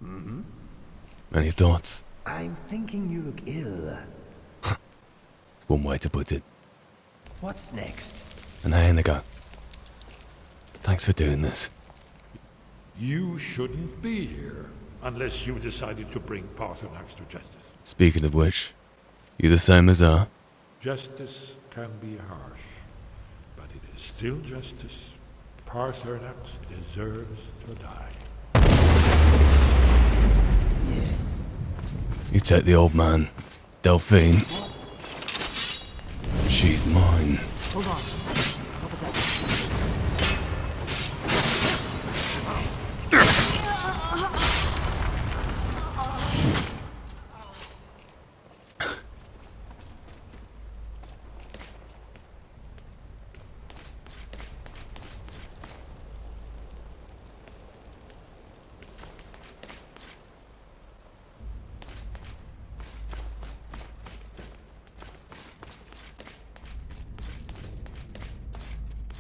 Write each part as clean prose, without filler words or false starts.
Mm-hmm. Any thoughts? I'm thinking you look ill. It's one way to put it. What's next? And hey, Indigo. Thanks for doing this. You shouldn't be here unless you decided to bring Parthenax to justice. Speaking of which, you the same as her? Justice can be harsh, but it is still justice. Parthenax deserves to die. Yes. You take the old man, Delphine. Boss. She's mine. Hold on. What was that?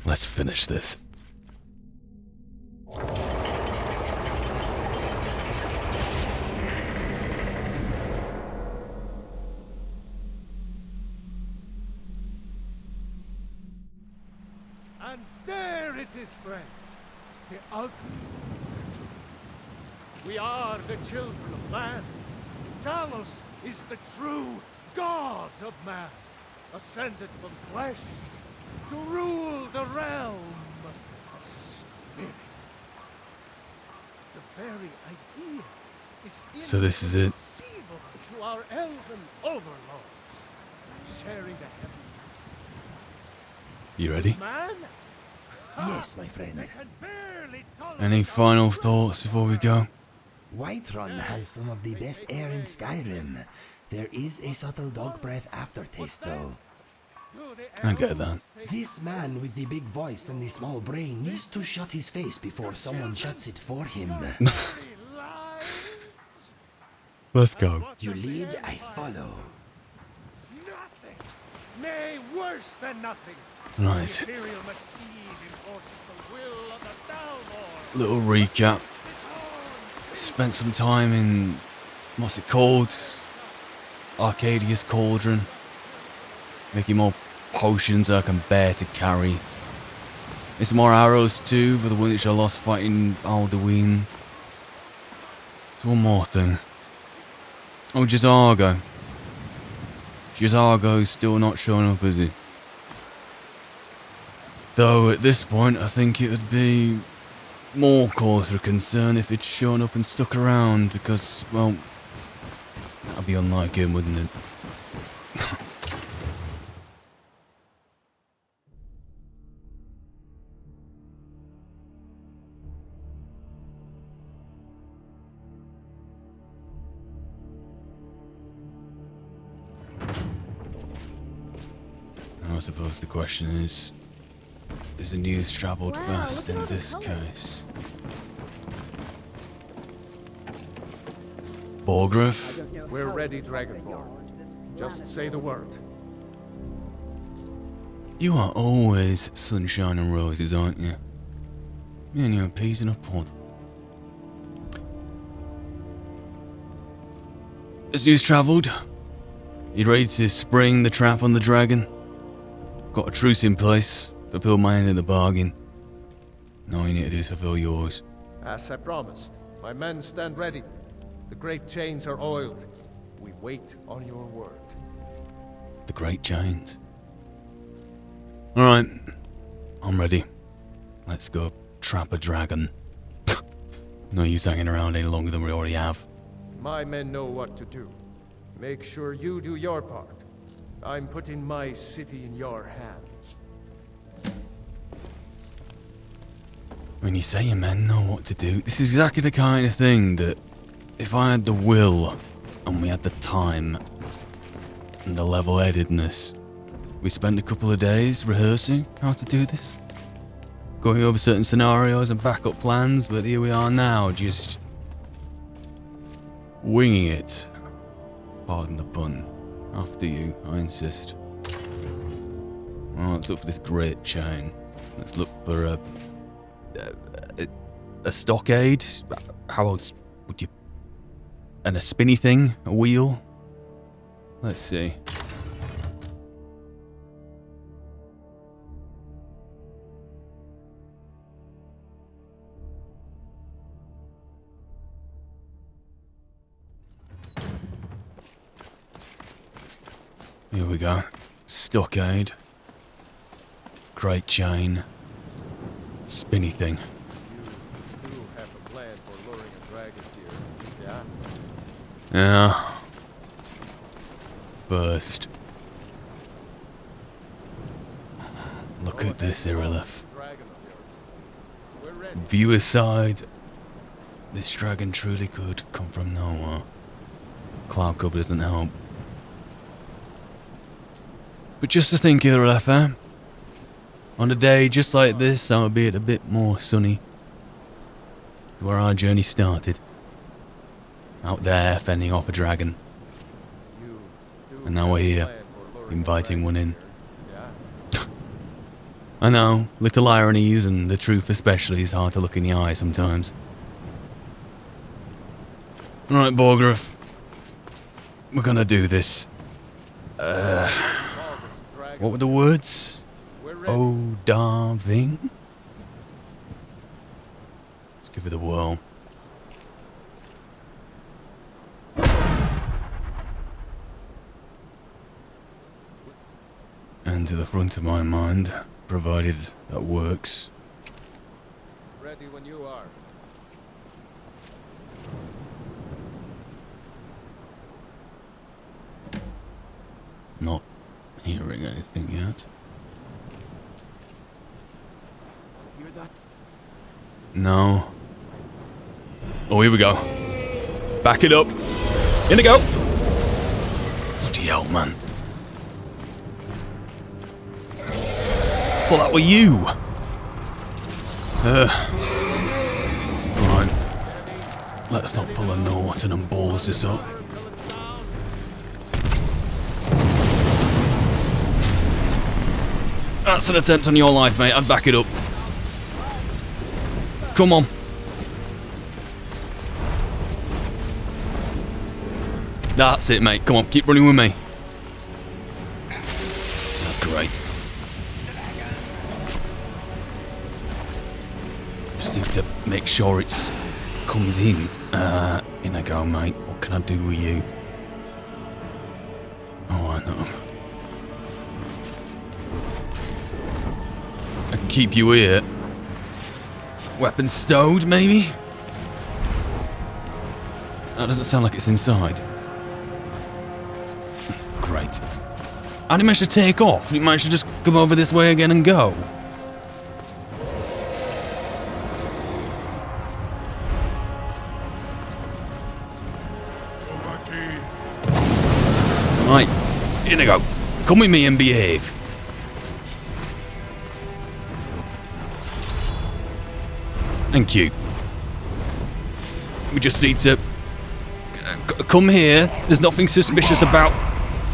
Let's finish this. And there it is, friends. The ultimate truth. We are the children of man. Talos is the true god of man, ascended from flesh to rule the realm of spirit. The very idea is So this is it. inconceivable to our elven overlords, sharing the heavens. You ready? Man? Yes, my friend. They can barely tolerate Any final thoughts before we go? Whiterun has some of the best air in Skyrim. There is a subtle dog breath aftertaste, though. I get that. This man with the big voice and the small brain needs to shut his face before someone shuts it for him. Let's go. You lead, I follow. Nothing. Nay, worse than nothing. Right. The imperial machine enforces the will of the Dawnguard. Little recap. Spent some time in, what's it called? Arcadia's Cauldron. Making more potions I can bear to carry. And some more arrows too, for the one which I lost fighting Alduin. There's one more thing. Oh, Jazargo. Jazargo's still not showing up, is he? Though at this point I think it would be more cause for concern if it's shown up and stuck around, because, well, that'd be unlike him, wouldn't it? I suppose the question is the news travelled fast in this case? Borgriff? We're ready, Dragonborn. Just say the word. You are always sunshine and roses, aren't you? Me and you are peas in a pod. As news travelled, you ready to spring the trap on the dragon? Got a truce in place, fulfill my end of the bargain. Now all you need to do is fulfill yours. As I promised, my men stand ready. The great chains are oiled. We wait on your word. The great chains. Alright, I'm ready. Let's go trap a dragon. No use hanging around any longer than we already have. My men know what to do. Make sure you do your part. I'm putting my city in your hands. When you say your men know what to do, this is exactly the kind of thing that if I had the will and we had the time and the level-headedness, we spend a couple of days rehearsing how to do this, going over certain scenarios and backup plans, but here we are now, just winging it. Pardon the pun. After you, I insist. Well, let's look for this great chain. Let's look for a stockade. How else would you and a spinny thing, a wheel. Let's see. Here we go. Stockade. Great chain. Spinny thing. You do have a plan for luring a dragon here, yeah? Yeah. First. Look at this Irilith. Dragon of yours. We're ready. Viewer side. This dragon truly could come from nowhere. Cloud cover doesn't help. But just to think, Irilith, eh? On a day just like this, albeit a bit more sunny, where our journey started. Out there, fending off a dragon. You do And now we're have a here, plan for luring a inviting dragon one in. here, yeah? I know, little ironies and the truth especially is hard to look in the eye sometimes. Alright, Borgruff. We're gonna do this. What were the words? We're ready. Oh, darling. Let's give it a whirl. And to the front of my mind, provided that works. Ready when you are. Not hearing anything yet. Hear that? No. Oh, here we go. Back it up. In it go. Bloody hell, man. Well, that were you. Right. Let's not pull a Norton and balls this up. That's an attempt on your life, mate. I'd back it up. Come on. That's it, mate. Come on, keep running with me. Great. Just need to make sure it's comes in. In I go, mate. What can I do with you? Oh, I know. I can keep you here. Weapon stowed, maybe? That doesn't sound like it's inside. Great. How did he manage to take off? He managed to just come over this way again and go. Right, here they go. Come with me and behave. Thank you. We just need to come here. There's nothing suspicious about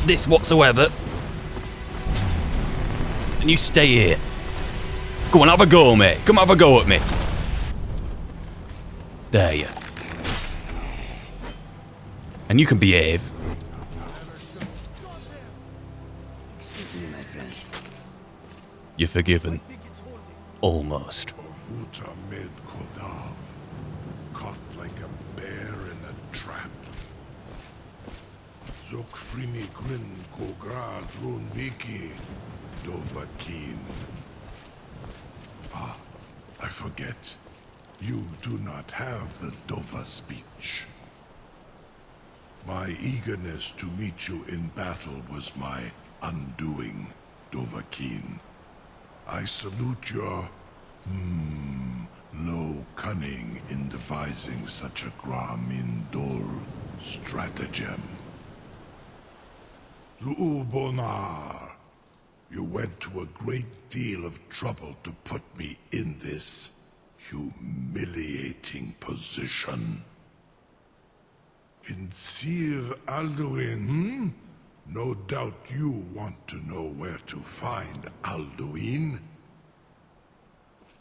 this whatsoever. And you stay here. Go on, have a go, mate. Come have a go at me. There you. And you can behave. Excuse me, my friend. You're forgiven. Almost. Futa mid Kodav, caught like a bear in a trap. Zokfrimi Grin Kogra Drunviki Dovakin. Ah, I forget. You do not have the Dova speech. My eagerness to meet you in battle was my undoing, Dovahkiin. I salute your, low cunning in devising such a Gramindol stratagem. Zuubonar, you went to a great deal of trouble to put me in this humiliating position. Pinsir Alduin, No doubt you want to know where to find Alduin.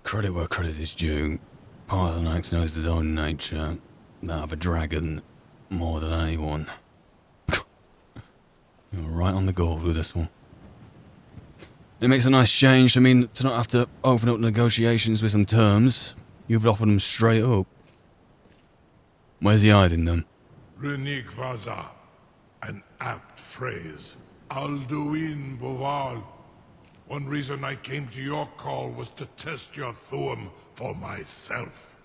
Credit where credit is due. Parthenax knows his own nature. That of a dragon. more than anyone. You're right on the gold with this one. It makes a nice change. I mean, to not have to open up negotiations with some terms. You've offered them straight up. Where's he hiding them? Renik Vaza, an apt phrase. Alduin Boval. One reason I came to your call was to test your Thuum for myself.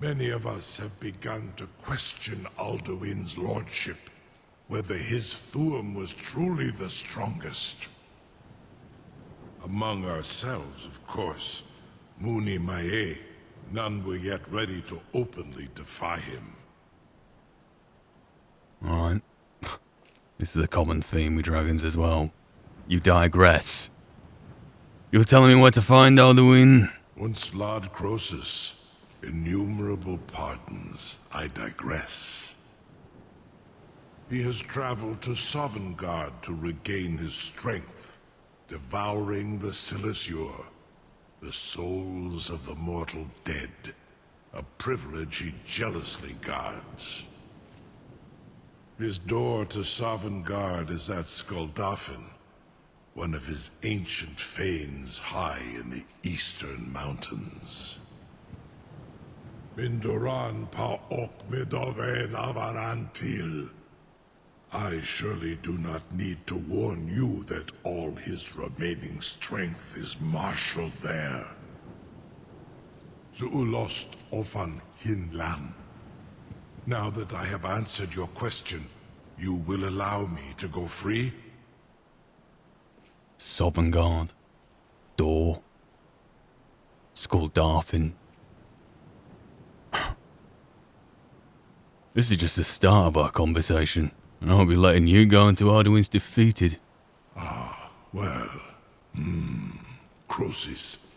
Many of us have begun to question Alduin's lordship, whether his Thuum was truly the strongest. Among ourselves, of course, Muni Mae, none were yet ready to openly defy him. Alright. This is a common theme with dragons as well. You digress. You're telling me where to find Alduin? Once Lord Croesus, innumerable pardons, I digress. He has traveled to Sovngarde to regain his strength, devouring the Silesure, the souls of the mortal dead, a privilege he jealously guards. His door to Sovngarde is at Skuldafn, one of his ancient fanes high in the eastern mountains. Mindoran pa ok midoven avarantil. I surely do not need to warn you that all his remaining strength is marshaled there. Zuulost ofan hinlan. Now that I have answered your question, you will allow me to go free? Sovngarde. Door. Skuldafn. This is just the start of our conversation, and I'll be letting you go until Alduin's defeated. Ah, well, Croesus,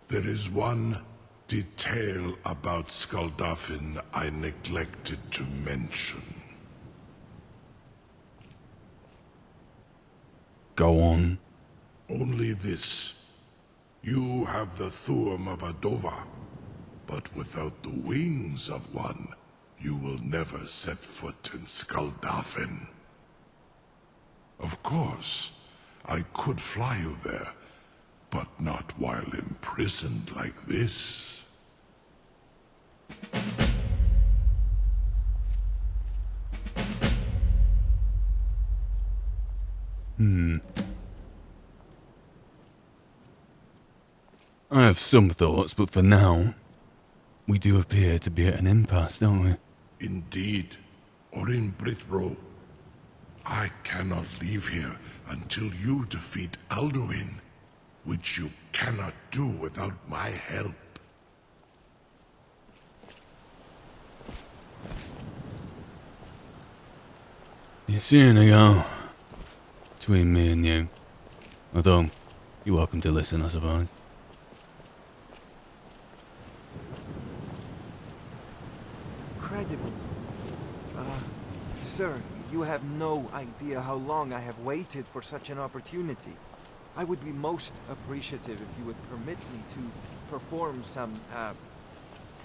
there is one detail about Skuldafn I neglected to mention. Go on. Only this. You have the Thuum of a Dova, but without the wings of one, you will never set foot in Skuldafn. Of course, I could fly you there, but not while imprisoned like this. I have some thoughts, but for now, we do appear to be at an impasse, don't we? Indeed, Orin Britbro. I cannot leave here until you defeat Alduin, which you cannot do without my help. You're seeing a go between me and you. Although, you're welcome to listen, I suppose. Incredible. Sir, you have no idea how long I have waited for such an opportunity. I would be most appreciative if you would permit me to perform some,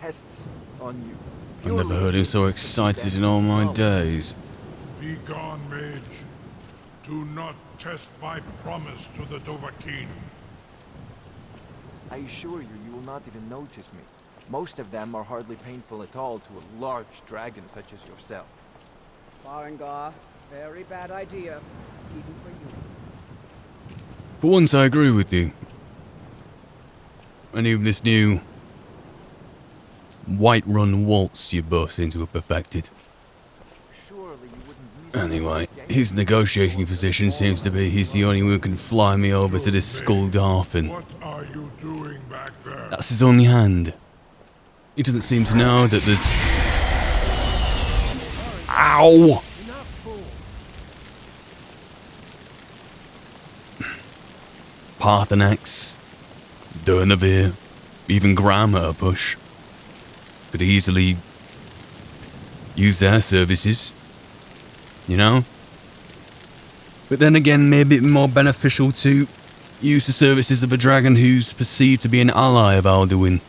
tests on you. I've never heard him so excited in all my days. Be gone, mage. Do not test my promise to the Dovahkiin. I assure you, you will not even notice me. Most of them are hardly painful at all to a large dragon such as yourself. Farengar, very bad idea, even for you. For once, I agree with you. And even this new Whiterun waltz you both seem to have perfected. Surely you wouldn't Anyway, his negotiating position seems to be he's the only one who can fly me over to this Skuldafn. What are you doing back there? That's his only hand. He doesn't seem to know that there's... Ow! Parthenax, Durnavir, even Graham at a push. Could easily use their services, you know? But then again, maybe it's more beneficial to use the services of a dragon who's perceived to be an ally of Alduin,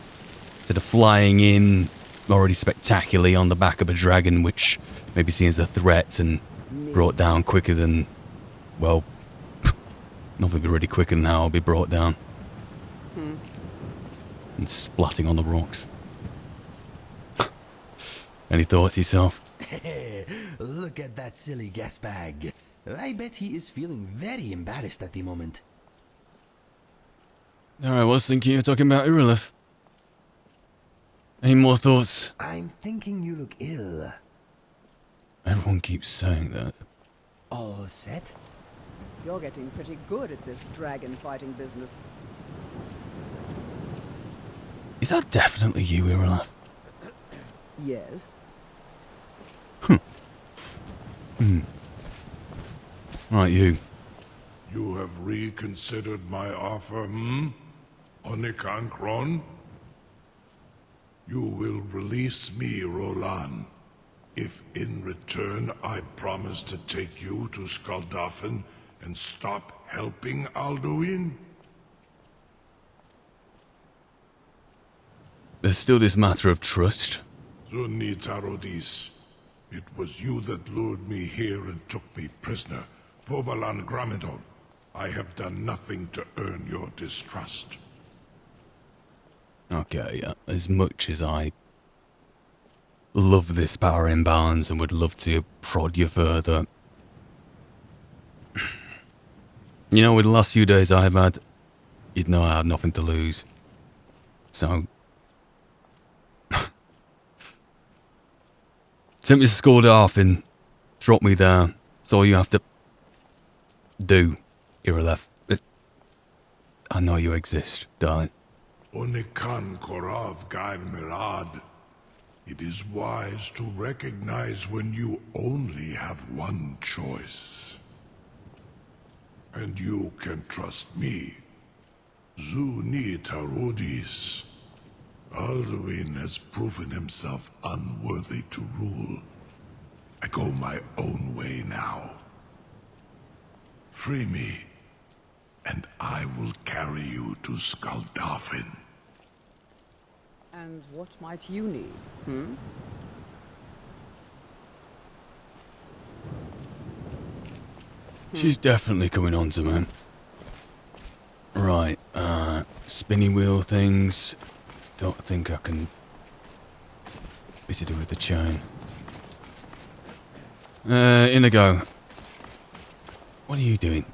instead of flying in already spectacularly on the back of a dragon, which may be seen as a threat and brought down quicker than, well, nothing be really quicker than how I'll be brought down. And splatting on the rocks. Any thoughts yourself? Look at that silly gas bag. I bet he is feeling very embarrassed at the moment. I was thinking you were talking about Irilith. Any more thoughts? I'm thinking you look ill. Everyone keeps saying that. All set? You're getting pretty good at this dragon fighting business. Is that definitely you, Irilith? Yes. Right, you. You have reconsidered my offer, Onikan Kron? You will release me, Roland, if in return I promise to take you to Skaldafn and stop helping Alduin? There's still this matter of trust. Zuni Tarodis, it was you that lured me here and took me prisoner. Vobalan Gramidon, I have done nothing to earn your distrust. Okay, as much as I love this power imbalance and would love to prod you further, you know, with the last few days I've had, you'd know I had nothing to lose. So, sent me to Skaldafn, drop me there, that's all you have to do, Irilith. I know you exist, darling. Onikan Korav Gair Mirad. It is wise to recognize when you only have one choice. And you can trust me. Zuni Tarodis. Alduin has proven himself unworthy to rule. I go my own way now. Free me, and I will carry you to Skaldafn. And what might you need, She's definitely coming on to me. Right, spinny wheel things. Don't think I can be to do with the chain. Inigo. What are you doing?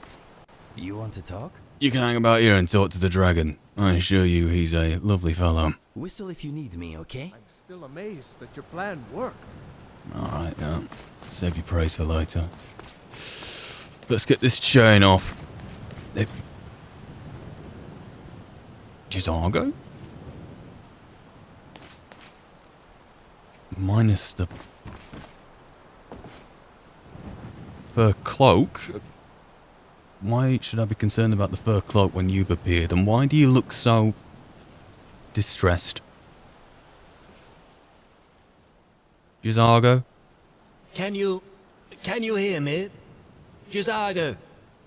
You want to talk? You can hang about here and talk to the dragon. I assure you he's a lovely fellow. Whistle if you need me, okay? I'm still amazed that your plan worked. Alright, now. Save your praise for later. Let's get this chain off. Jizargo? Minus the fur cloak? Why should I be concerned about the fur cloak when you've appeared? And why do you look so distressed? Jizargo? Can you hear me? Jizargo,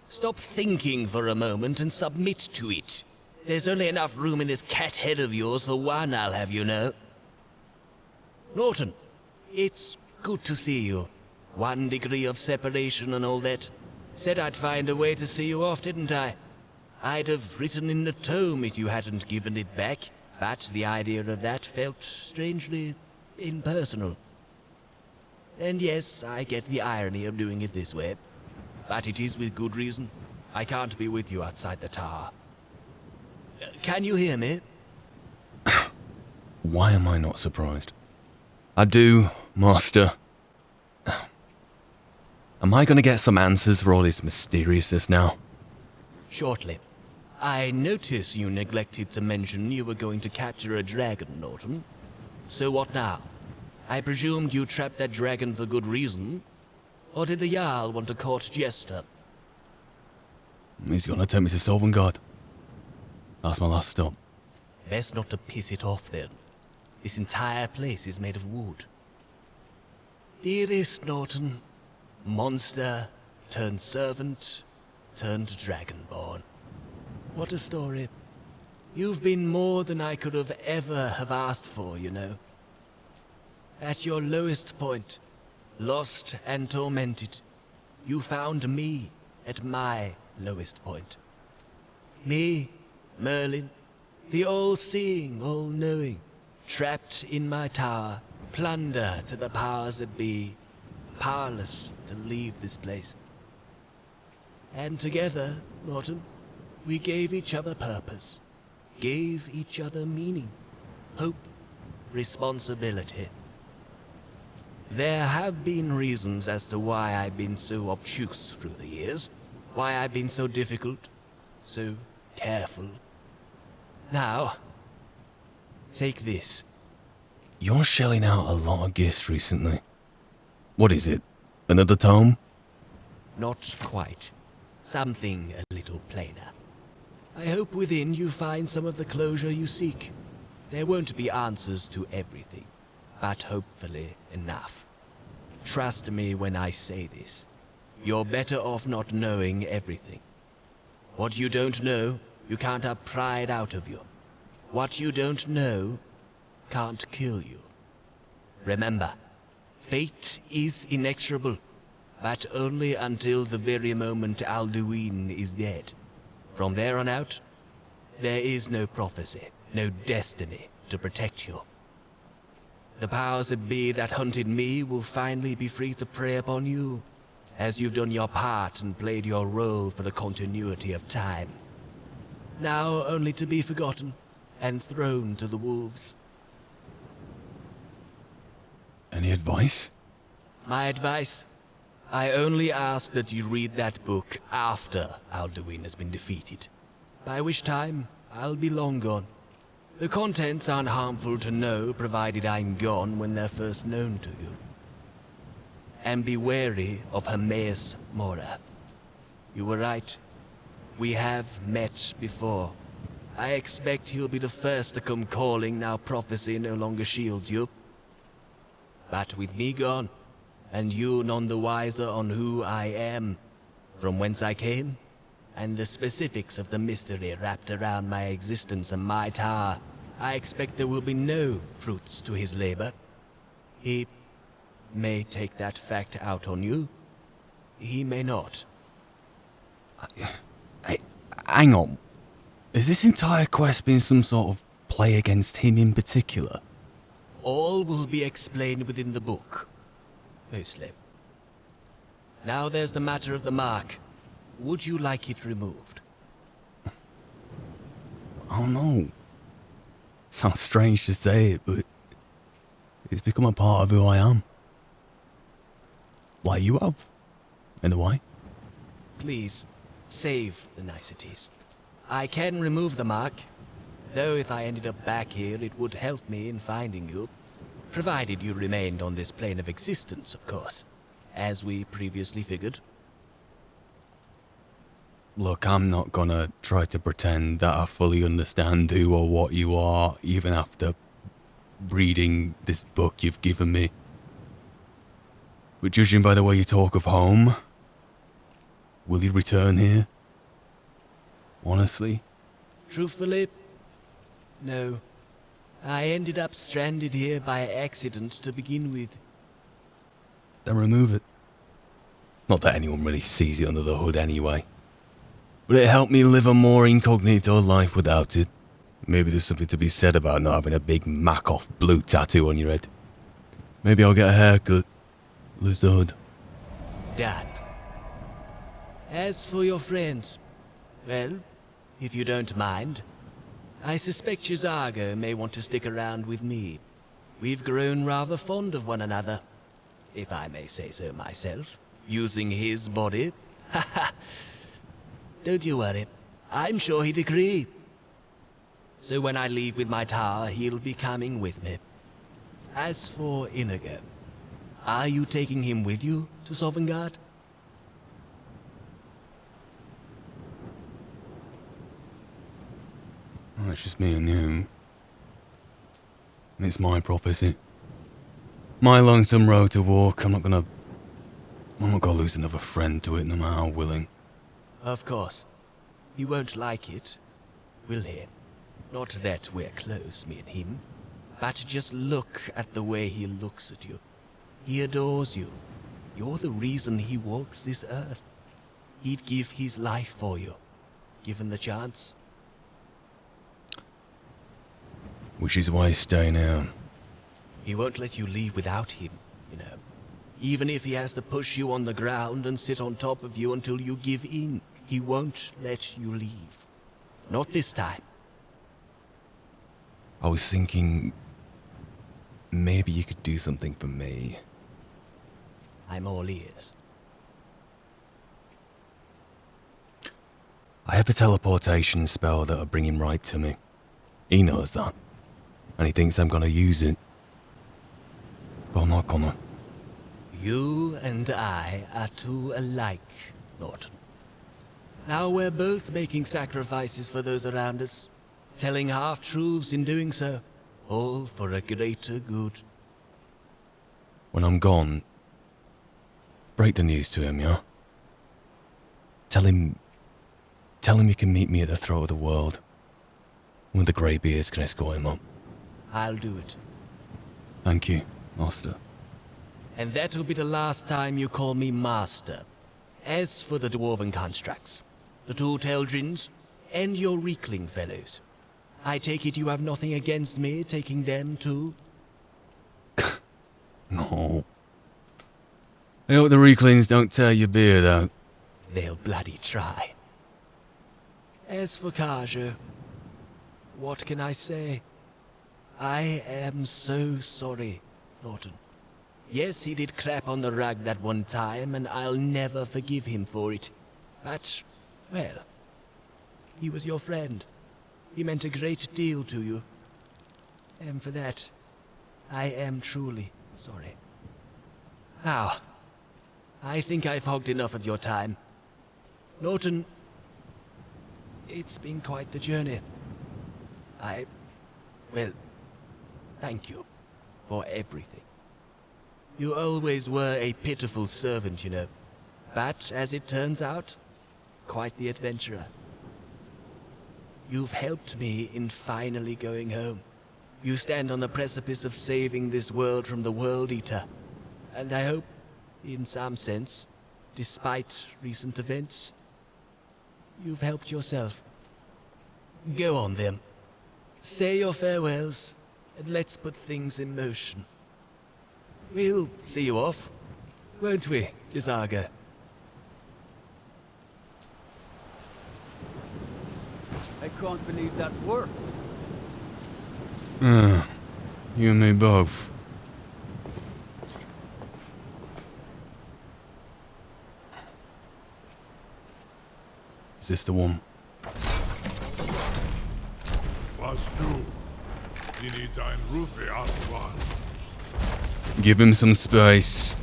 stop thinking for a moment and submit to it. There's only enough room in this cat head of yours for one, I'll have you know. Norton, it's good to see you. 1 degree of separation and all that. Said I'd find a way to see you off, didn't I? I'd have written in the tome if you hadn't given it back, but the idea of that felt strangely impersonal. And yes, I get the irony of doing it this way, but it is with good reason. I can't be with you outside the tower. Can you hear me? Why am I not surprised? I do, Master. Am I going to get some answers for all this mysteriousness now? Shortly. I notice you neglected to mention you were going to capture a dragon, Norton. So what now? I presumed you trapped that dragon for good reason? Or did the Jarl want a court jester? He's going to take me to Sovngarde. That's my last stop. Best not to piss it off then. This entire place is made of wood. Dearest Norton, monster turned servant turned dragonborn. What a story. You've been more than I could have ever have asked for, you know. At your lowest point, lost and tormented, you found me at my lowest point. Me, Merlin, the all-seeing, all-knowing, trapped in my tower, plunder to the powers that be, powerless to leave this place. And together, Norton, we gave each other purpose, gave each other meaning, hope, responsibility. There have been reasons as to why I've been so obtuse through the years, why I've been so difficult, so careful. Now, take this. You're shelling out a lot of gifts recently. What is it? Another tome? Not quite. Something a little plainer. I hope within you find some of the closure you seek. There won't be answers to everything, but hopefully enough. Trust me when I say this. You're better off not knowing everything. What you don't know, you can't have pried out of you. What you don't know can't kill you. Remember, fate is inexorable, but only until the very moment Alduin is dead. From there on out, there is no prophecy, no destiny to protect you. The powers that be that hunted me will finally be free to prey upon you, as you've done your part and played your role for the continuity of time. Now only to be forgotten and thrown to the wolves. Any advice? My advice? I only ask that you read that book after Alduin has been defeated, by which time I'll be long gone. The contents aren't harmful to know, provided I'm gone when they're first known to you. And be wary of Hermaeus Mora. You were right. We have met before. I expect he'll be the first to come calling now prophecy no longer shields you. But with me gone, and you none the wiser on who I am, from whence I came, and the specifics of the mystery wrapped around my existence and my tower, I expect there will be no fruits to his labor. He may take that fact out on you. He may not. Hang on. Is this entire quest been some sort of play against him in particular? All will be explained within the book. Mostly. Now there's the matter of the mark. Would you like it removed? Oh no. Sounds strange to say it, but it's become a part of who I am. Like you have, in a way. Please, save the niceties. I can remove the mark, though if I ended up back here it would help me in finding you. Provided you remained on this plane of existence, of course, as we previously figured. Look, I'm not gonna try to pretend that I fully understand who or what you are, even after reading this book you've given me. But judging by the way you talk of home, will you return here? Honestly? Truthfully, no. I ended up stranded here by accident to begin with. Then remove it. Not that anyone really sees it under the hood anyway. But it helped me live a more incognito life without it. Maybe there's something to be said about not having a big Mac-off blue tattoo on your head. Maybe I'll get a haircut. Lose the hood. Done. As for your friends, well, if you don't mind, I suspect Chisago may want to stick around with me. We've grown rather fond of one another, if I may say so myself, using his body. Haha. Don't you worry, I'm sure he'd agree. So when I leave with my tower, he'll be coming with me. As for Inigo, are you taking him with you to Sovngarde? Oh, it's just me and you. It's my prophecy. My lonesome road to walk. I'm not gonna lose another friend to it, no matter how willing. Of course. He won't like it, will he? Not that we're close, me and him. But just look at the way he looks at you. He adores you. You're the reason he walks this earth. He'd give his life for you, given the chance. Which is why he's staying here. He won't let you leave without him, you know. Even if he has to push you on the ground and sit on top of you until you give in, he won't let you leave. Not this time. I was thinking maybe you could do something for me. I'm all ears. I have a teleportation spell that'll bring him right to me. He knows that. And he thinks I'm gonna use it. But I'm not gonna. You and I are too alike, Norton. Now we're both making sacrifices for those around us, telling half-truths in doing so, all for a greater good. When I'm gone, break the news to him, yeah? Tell him you can meet me at the throat of the world. When the greybeards can escort him up. I'll do it. Thank you, Master. And that'll be the last time you call me Master. As for the dwarven constructs, the two Teldrins, and your Reekling fellows, I take it you have nothing against me taking them too? No. I hope the Reeklings don't tear your beard out. They'll bloody try. As for Kaja, what can I say? I am so sorry, Norton. Yes, he did crap on the rug that one time, and I'll never forgive him for it. But, well, he was your friend. He meant a great deal to you. And for that, I am truly sorry. Now, I think I've hogged enough of your time. Norton, it's been quite the journey. Well, thank you for everything. You always were a pitiful servant, you know. But, as it turns out, quite the adventurer. You've helped me in finally going home. You stand on the precipice of saving this world from the World Eater. And I hope, in some sense, despite recent events, you've helped yourself. Go on then. Say your farewells, and let's put things in motion. We'll see you off, won't we, Jazaga? I can't believe that worked. You and me both. Is this the one? Was du? Dini dein Rufe Aswan. Give him some space.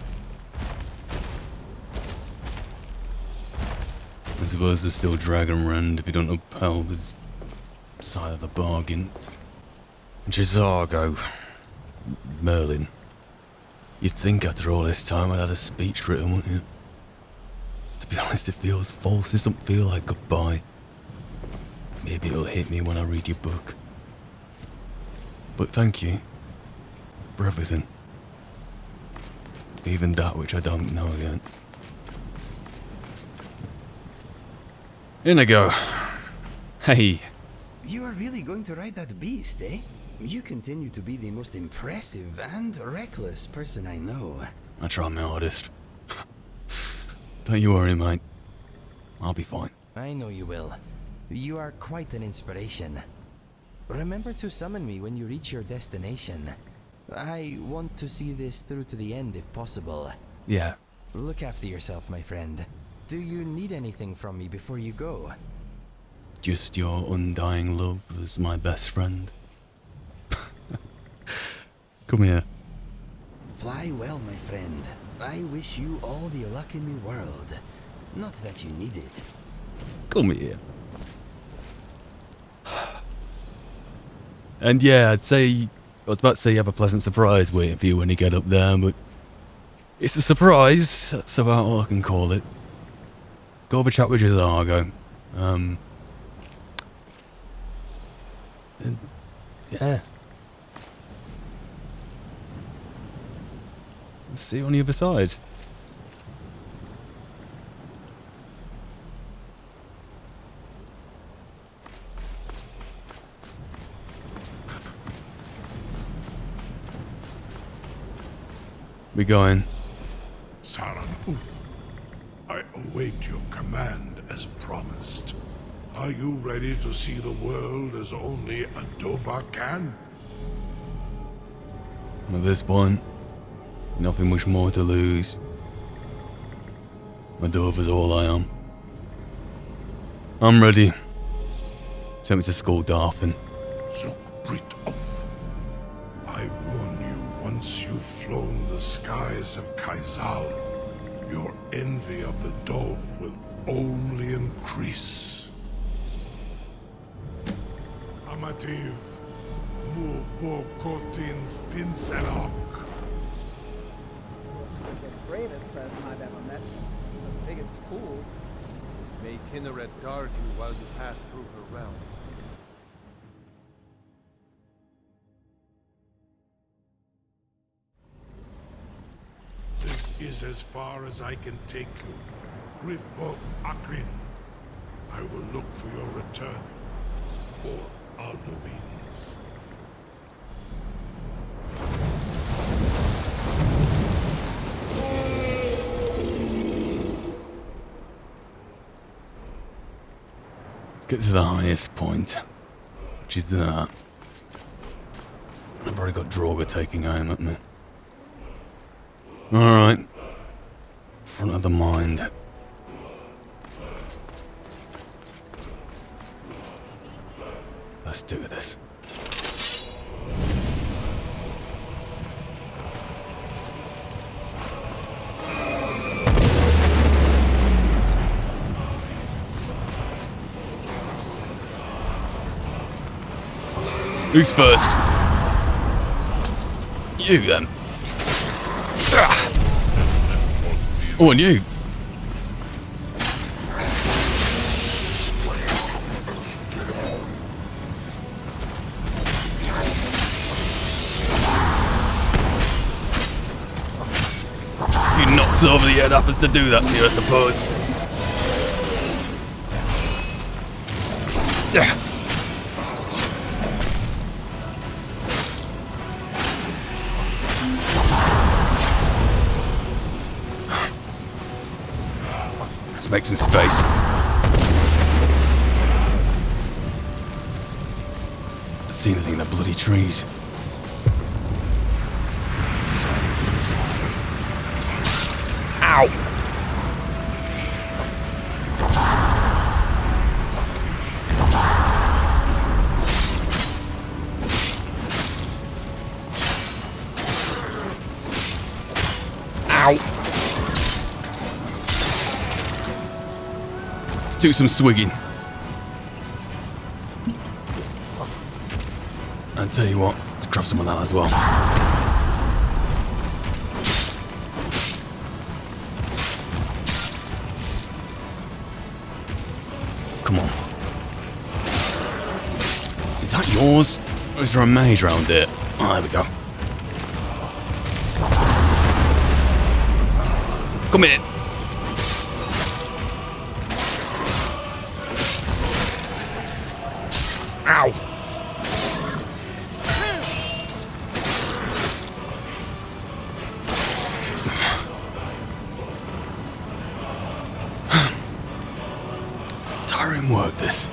I suppose there's still Dragon Rend if you don't uphold his side of the bargain. Jazago. Merlin. You'd think after all this time I'd had a speech written, wouldn't you? To be honest, it feels false. This don't feel like goodbye. Maybe it'll hit me when I read your book. But thank you for everything. Even that which I don't know yet. Inigo. Hey. You are really going to ride that beast, eh? You continue to be the most impressive and reckless person I know. I try my hardest. Don't you worry, mate. I'll be fine. I know you will. You are quite an inspiration. Remember to summon me when you reach your destination. I want to see this through to the end if possible. Yeah. Look after yourself, my friend. Do you need anything from me before you go? Just your undying love as my best friend. Come here. Fly well, my friend. I wish you all the luck in the world. Not that you need it. Come here. And yeah, I was about to say you have a pleasant surprise waiting for you when you get up there, but it's a surprise. That's about all I can call it. Go have a chat with Jazago. And yeah. Let's see you on the other side. We going? Saran Uth, I await your command as promised. Are you ready to see the world as only a Dova can? At this point, nothing much more to lose. My Dover's all I am. I'm ready. Send me to school, Darfin. Zuk Brit Uth, I warn you, once you've flown the skies of Kaizal, your envy of the Dove will only increase. Amativ, Mu Bo Kotin Stinselok. The bravest person I've ever met. The biggest fool. May Kinneret guard you while you pass through her realm. This is as far as I can take you. Grifboth Akrin. I will look for your return. Or Alduin's. Let's get to the highest point, which is that. I've already got Draugr taking aim at me. Alright. Front of the mind. Let's do this. Who's first? You then. Oh, and you. A few knocks over the head happens to do that to you, I suppose. Yeah. Let's make some space. I've seen anything in the bloody trees. Ow! Ow! Do some swigging. I'll tell you what, let's grab some of that as well. Come on. Is that yours? Or is there a mage around it? Oh, there we go. Come here. Ow! Tiring work, this.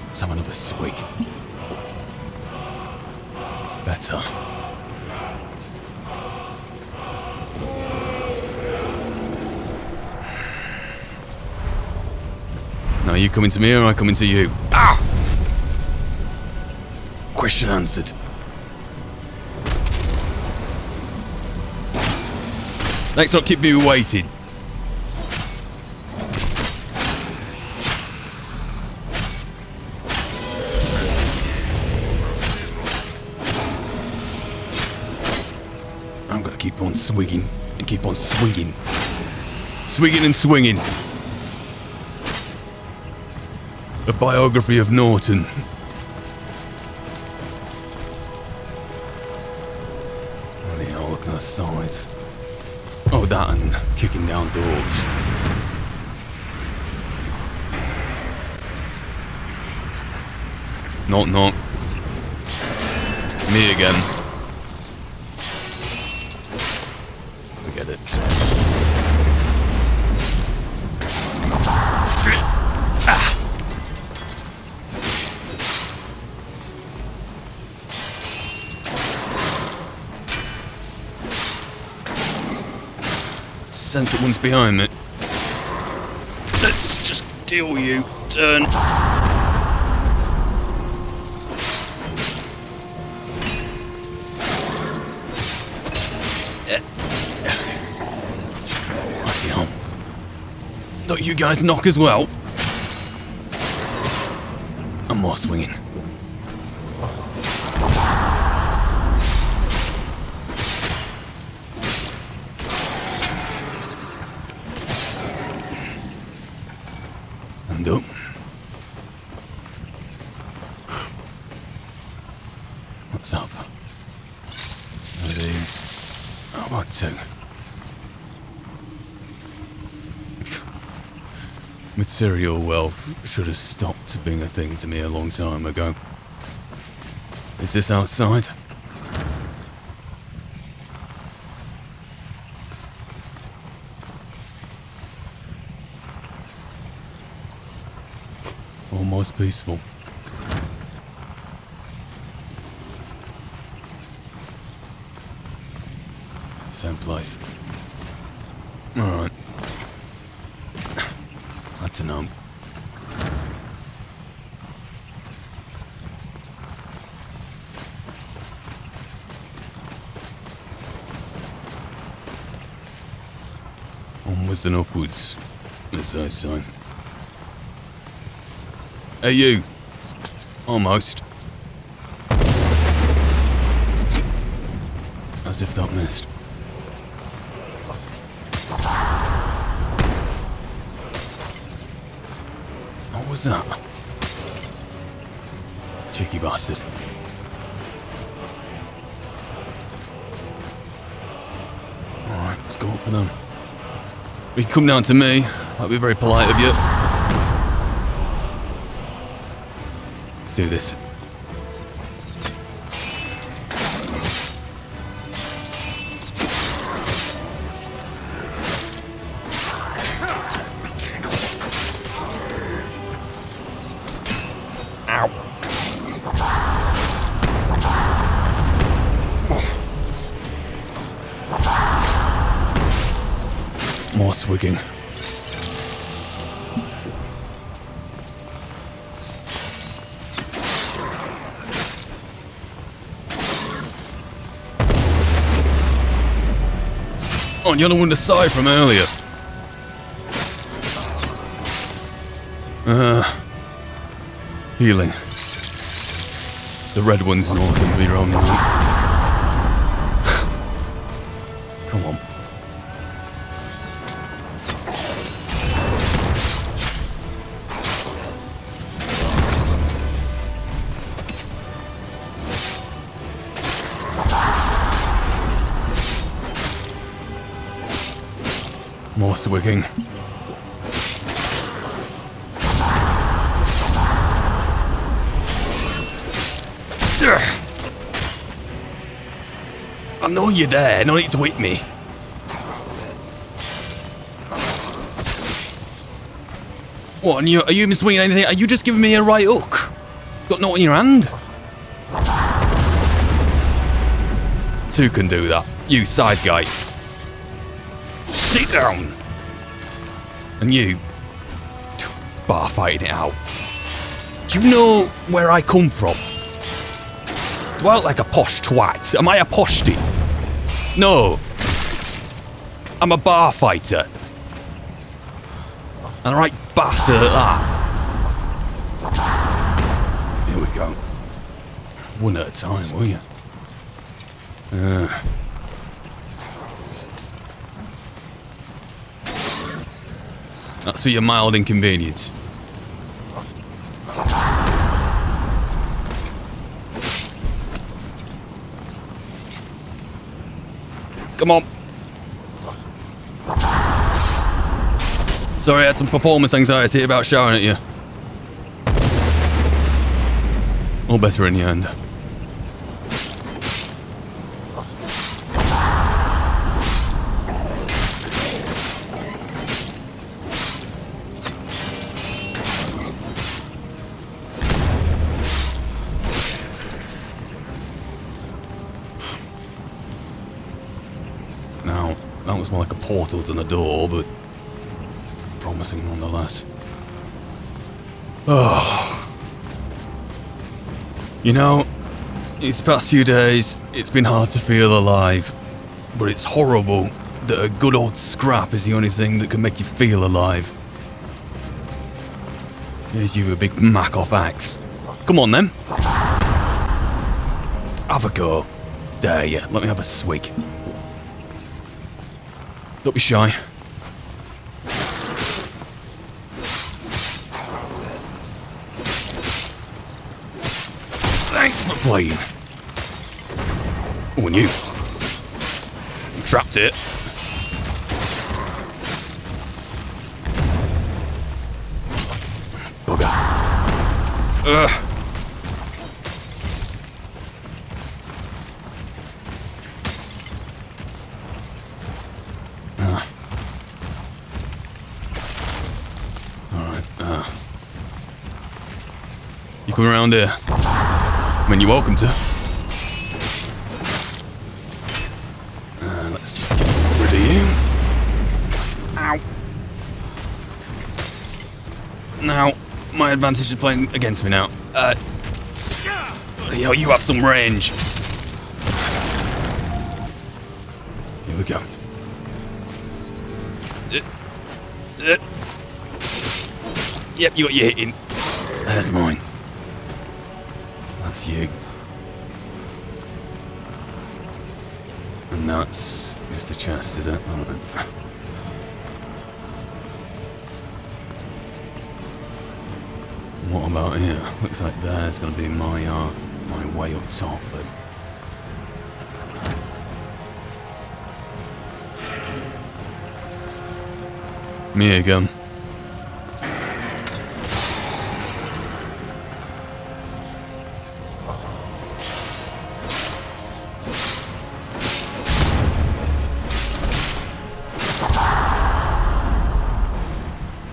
Let's have another swig. Better. Now you coming to me or am I coming to you? Ah! Question answered. Let's not keep me waiting. I'm gonna keep on swigging and keep on swinging. Swigging and swinging. A biography of Norton. Bloody hell, look at the sides. Oh, that and kicking down doors. Knock, knock. Me again. Forget it. Ah. Sense that one's behind me. Let's just deal with you. Turn. Thought you guys knock as well. And more swinging. And up. What's up? There it is. How about two? Material wealth should have stopped being a thing to me a long time ago. Is this outside? Almost peaceful. Same place. Alright. I don't know. Onwards and upwards, as I say. Hey you! Almost. As if that missed. What was that? Cheeky bastard. Alright, let's go up for them. You can come down to me. That'd be very polite of you. Let's do this. More swigging. Oh, you're the one to side from earlier. Healing. The red one's Norton for your own night. Come on. More swigging. I know you're there, no need to hit me. What, are you even swinging anything? Are you just giving me a right hook? Got naught in your hand? Two can do that. You side guy. Sit down! And you, bar fighting it out. Do you know where I come from? Do I look like a posh twat? Am I a postie? No. I'm a bar fighter. And a right bastard at that. Here we go. One at a time, will you? That's for your mild inconvenience. Come on. Sorry, I had some performance anxiety about shouting at you. All better in the end. Now, that was more like a portal than a door, but promising nonetheless. Oh. You know, these past few days, it's been hard to feel alive. But it's horrible that a good old scrap is the only thing that can make you feel alive. Here's you a big mack-off axe. Come on then. Have a go. Dare you, let me have a swig. Don't be shy. Thanks for playing. Oh, and you. You trapped it. Bugger. Alright, you come around here? I mean, you're welcome to. Let's get rid of you. Ow. Now, my advantage is playing against me now. Yo, you have some range. Here we go. Yep, you got your hitting. There's mine. That's you. And that's just the chest, is it? Alright. What about here? Looks like there's gonna be my way up top, but me again.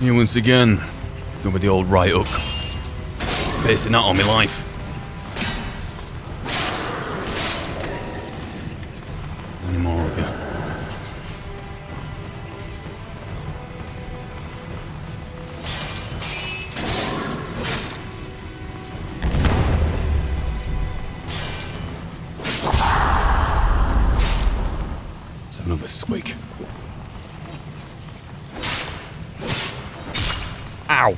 You once again, going with the old right hook. Facing that on my life. Any more of you? It's another swig. Ow!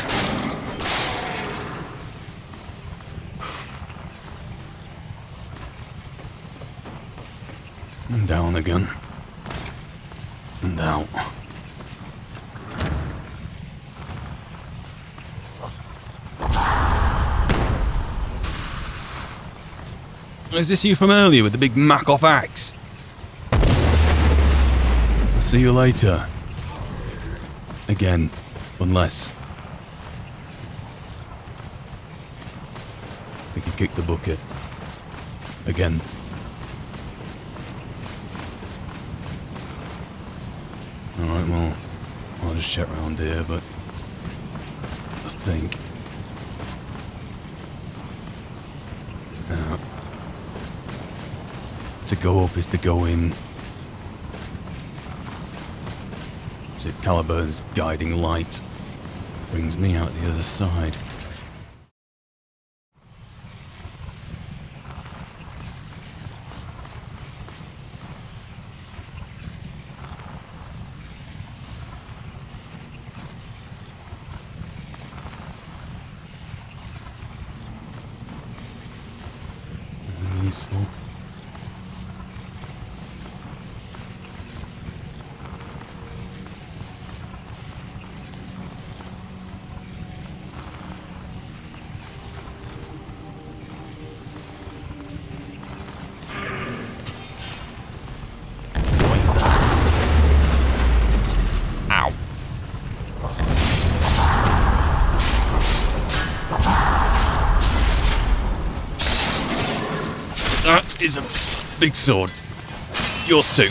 And down again. And out. Is this you from earlier with the big mack-off axe? I'll see you later. Again. Unless... I think he kicked the bucket. Again. Alright, well, I'll just check around here, but I think... Now, to go up is to go in. See if Caliburn's guiding light brings me out the other side. Useful. is a big sword. Yours too.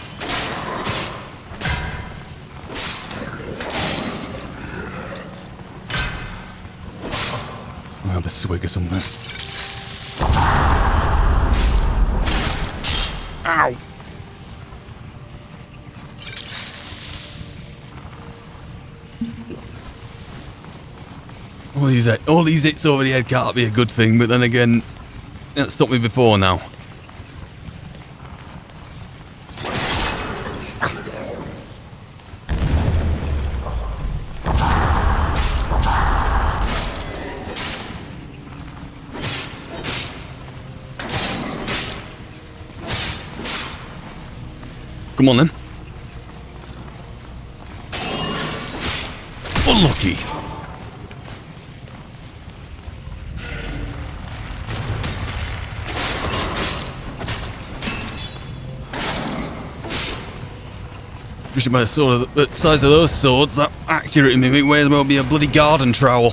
I'll have a swig or something. Ow! All these hits over the head can't be a good thing, but then again, that stopped me before now. Come on then. Unlucky. Judging by the size of those swords, that accurate in me may as well be a bloody garden trowel.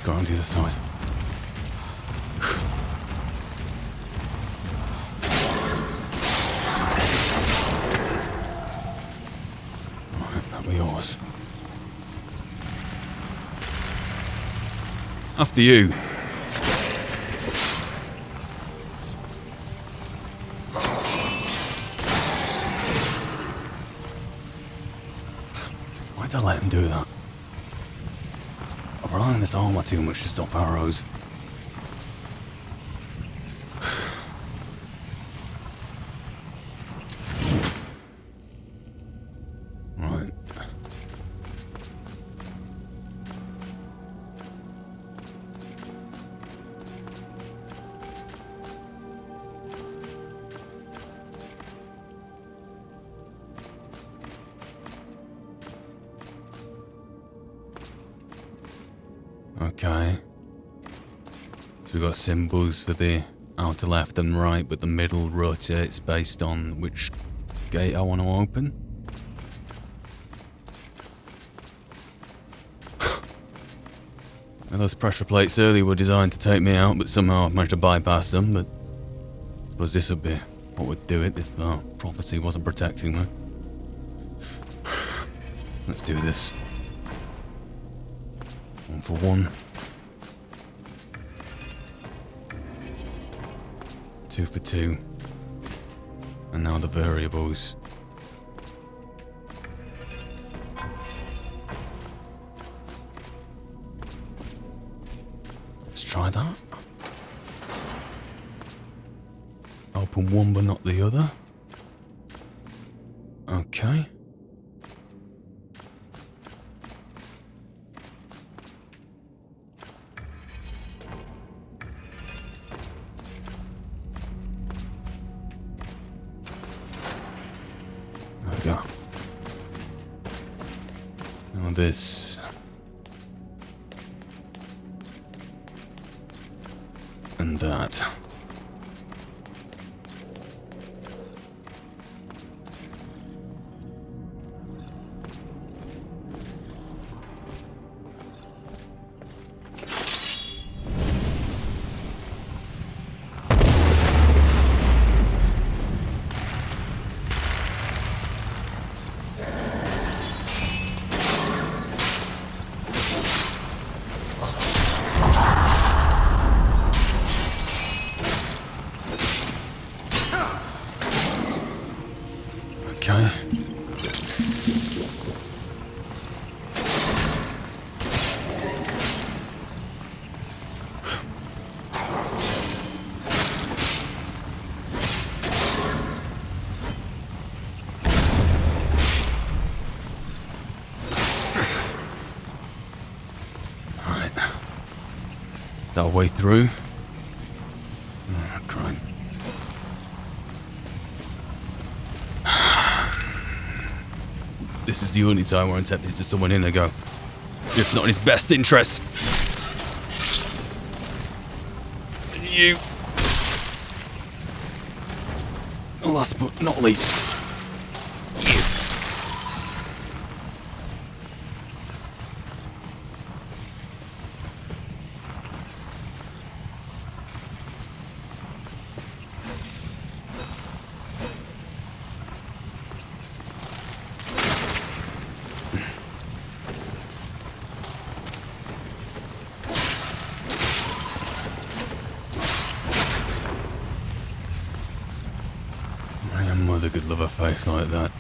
Go around the other side. Right, that'll be yours. After you. Why'd I let him do that? I'm relying on this armor too much to stop arrows. Right. Okay. So we've got symbols for the outer left and right, but the middle rotates based on which gate I want to open. Well, those pressure plates earlier were designed to take me out, but somehow I've managed to bypass them, but I suppose this would be what would do it if prophecy wasn't protecting me. Let's do this. 1 for 1. 2 for 2. And now the variables. Let's try that. Open one but not the other. Okay. There we go. Now this. And that. Okay. Alright. That way through. Oh, crime. This is the only time where I'm tempted to summon Inigo. It's not in his best interest. You. Last but not least. You. mother could love a face like that.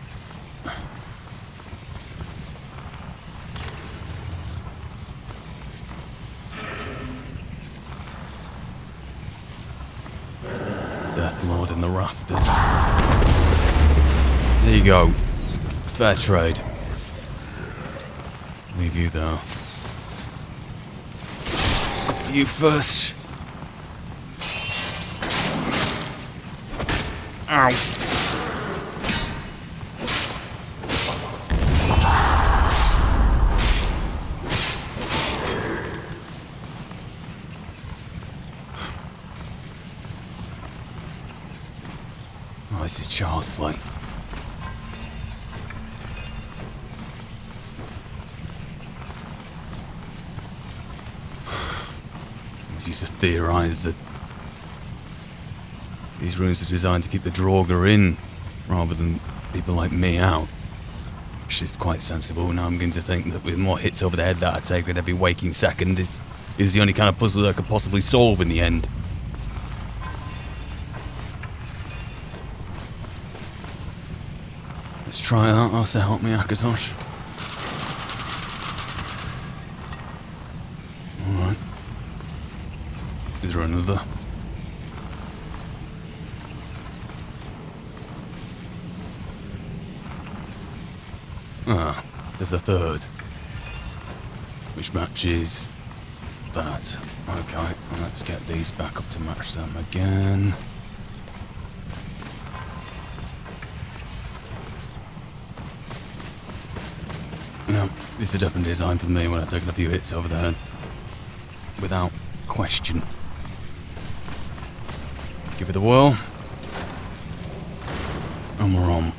Death Lord in the rafters. There you go. Fair trade. Leave you though. Go for you first. Ow. Oh, this is child's play. I used to theorise that these runes are designed to keep the Draugr in, rather than people like me out. Which is quite sensible. Now I'm going to think that with more hits over the head that I take with every waking second is the only kind of puzzle that I could possibly solve in the end. Let's try that, I'll say help me, Akatosh. Alright. Is there another? Ah, there's a third. Which matches that. Okay, let's get these back up to match them again. Yeah, these are definitely designed for me when I've taken a few hits over the head. Without question. Give it a whirl. And we're on.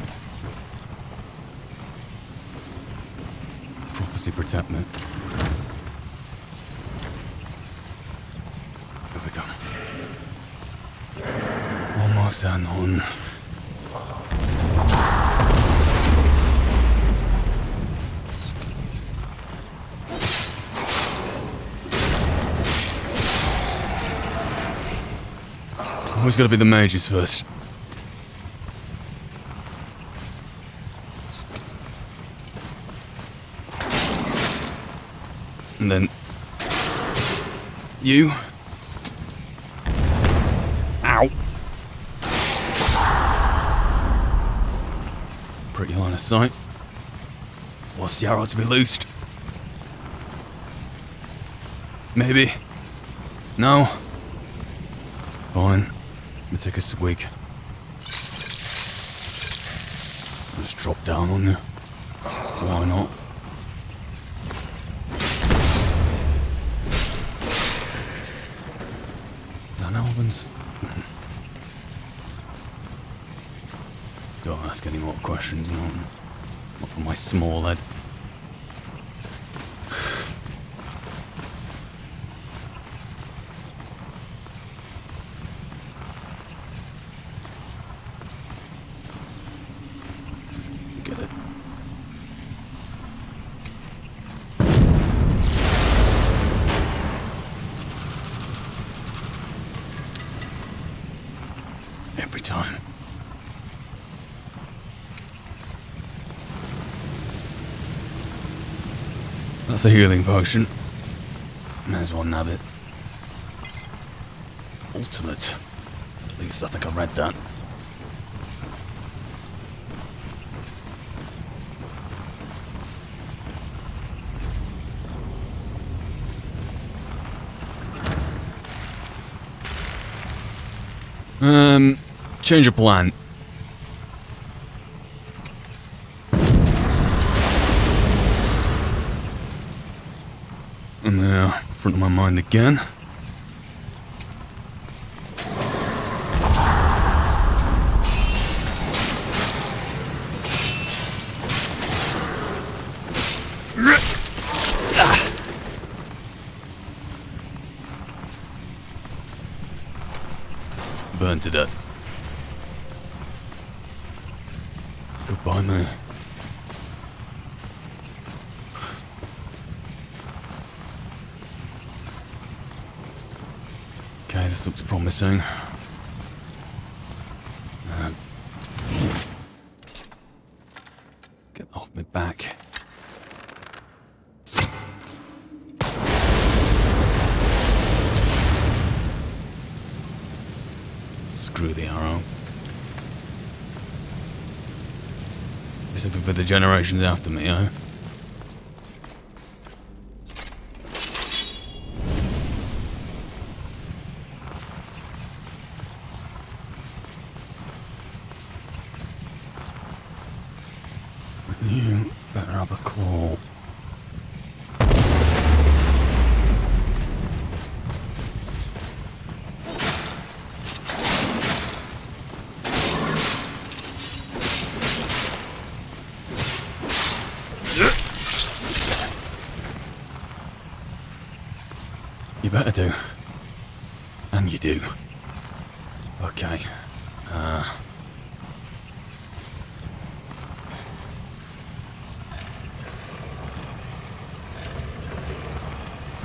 Prophecy protect me. Here we go. Almost there, Norton. Always gotta be the mages first. And then you. Ow. Pretty line of sight. Force the arrow to be loosed. Maybe. No. Fine. Let me take a swig. Just drop down on you. Why not? Is that an Elven's? Don't ask any more questions, Norton. Not for my small head. Every time. That's a healing potion. May as well nab it. Ultimate. At least I think I read that. Change of plan. And there, front of my mind again. Burned to death. Goodbye, mate. Okay, this looks promising. through the arrow. Something for the generations after me, eh? You better have a claw. You better do. And you do. Okay.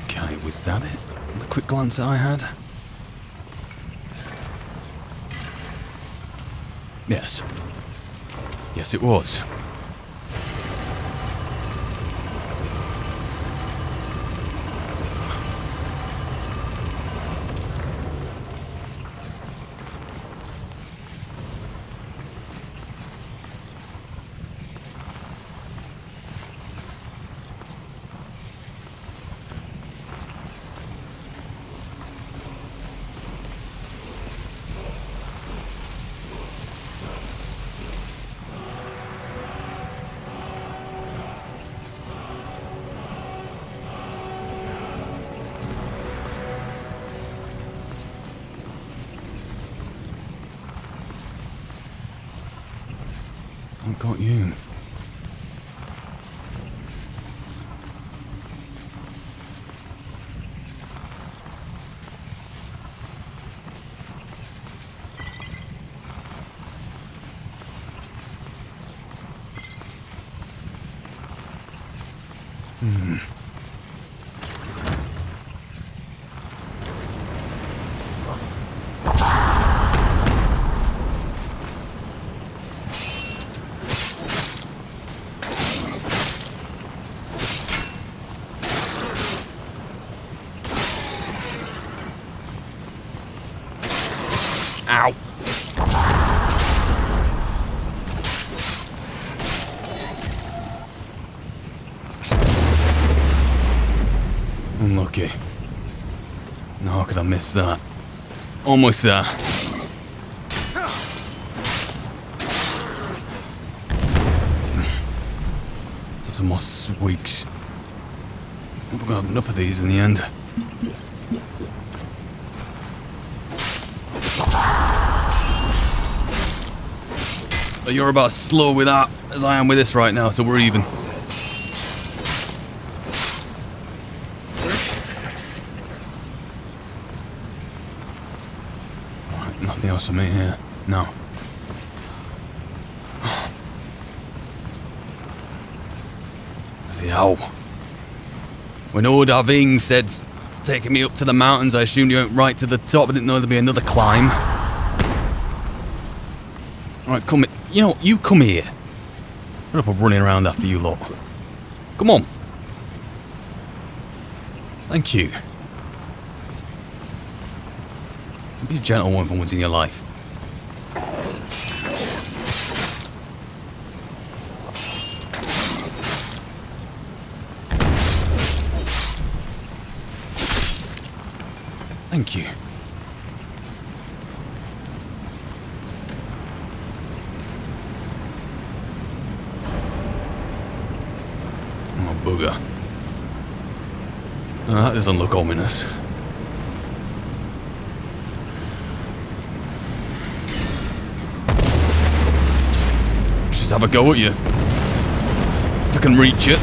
Okay, was that it? The quick glance I had? Yes. Yes, it was. What got you? Ow! Unlucky. No, how could I miss that? Almost there. Some more sweets. We're gonna have enough of these in the end. You're about as slow with that as I am with this right now, so we're even. Alright, nothing else for me here. No. The owl. When Ordaving said taking me up to the mountains, I assumed you went right to the top. I didn't know there'd be another climb. Alright, come here. You know, you come here. Put up of running around after you lot. Come on. Thank you. Be a gentle one for once in your life. Thank you. Bugger. That doesn't look ominous. Just have a go at you. If I can reach it.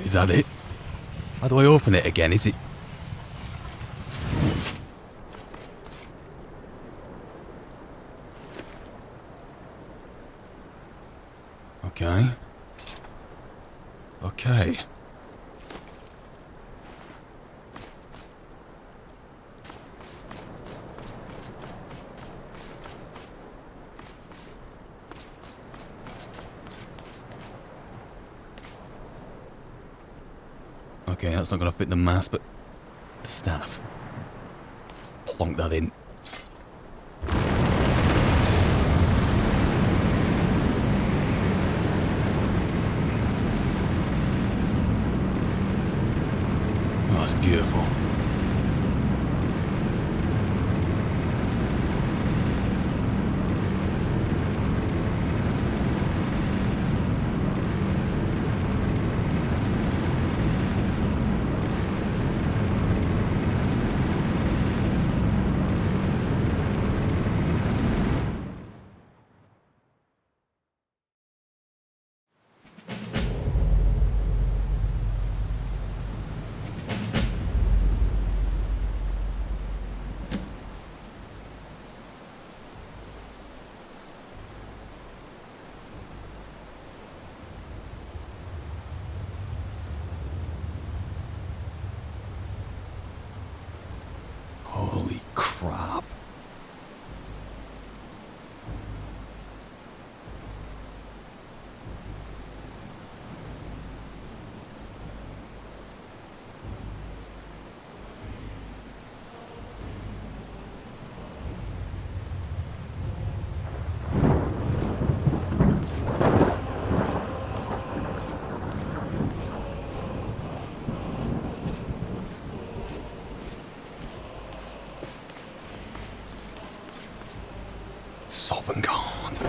Is that it? How do I open it again? Is it? Okay. Okay. Okay, that's not going to fit the mass, but the staff. Plonk that in. Oh, that's beautiful. Holy crap. Sovngarde.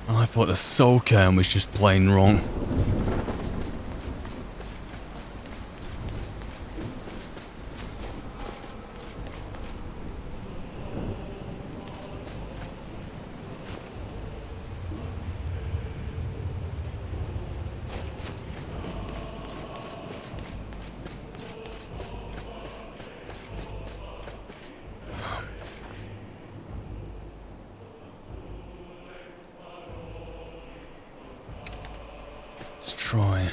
I thought the soul cairn was just plain wrong. Let's try.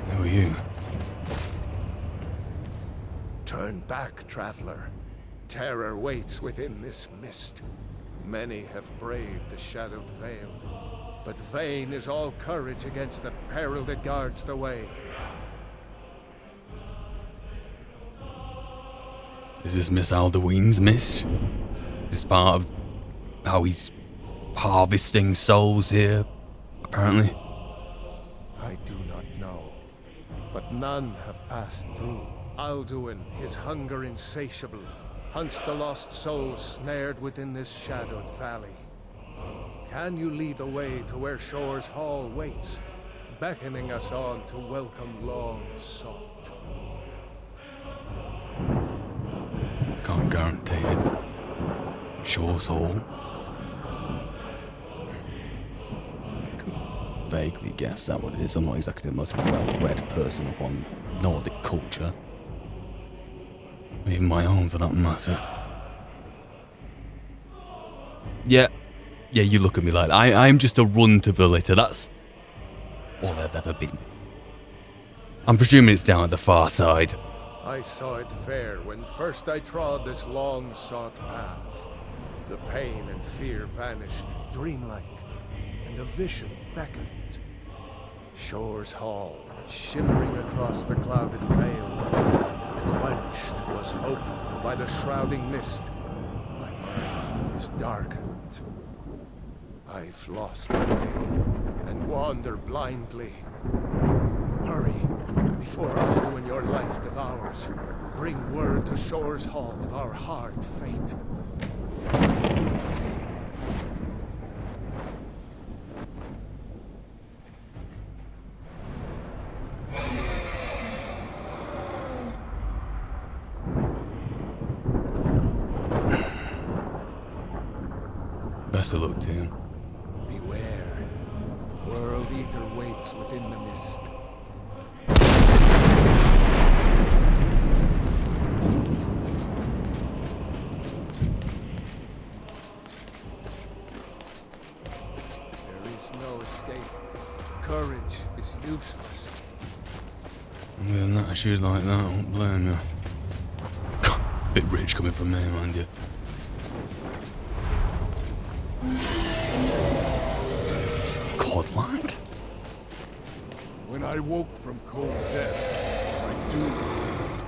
Who are you? Turn back, traveler. Terror waits within this mist. Many have braved the shadowed veil, but vain is all courage against the peril that guards the way. Is this Miss Alduin's mist? Is this part of how he's harvesting souls here, apparently? I do not know, but none have passed through. Alduin, his hunger insatiable, hunts the lost souls snared within this shadowed valley. Can you lead the way to where Shore's Hall waits, beckoning us on to welcome long sought? Can't guarantee it. Shore's Hall. Can vaguely guess that what it is. I'm not exactly the most well-read person upon Nordic culture. Even my own, for that matter. Yeah, you look at me like that. I'm just a run to Velita. That's all I've ever been. I'm presuming it's down at the far side. I saw it fair when first I trod this long-sought path. The pain and fear vanished, dreamlike, and a vision beckoned. Shore's Hall, shimmering across the clouded veil. Quenched was hope by the shrouding mist. My mind is darkened. I've lost the way and wander blindly. Hurry, before Alduin your life devours. Bring word to Shore's Hall of our hard fate. Best of luck to him. Beware. The World Eater waits within the mist. There is no escape. Courage is useless. And with an attitude like that, I won't blame you. Bit rich coming from me, mind you. Godlike? When I woke from cold death, my doom was lifted.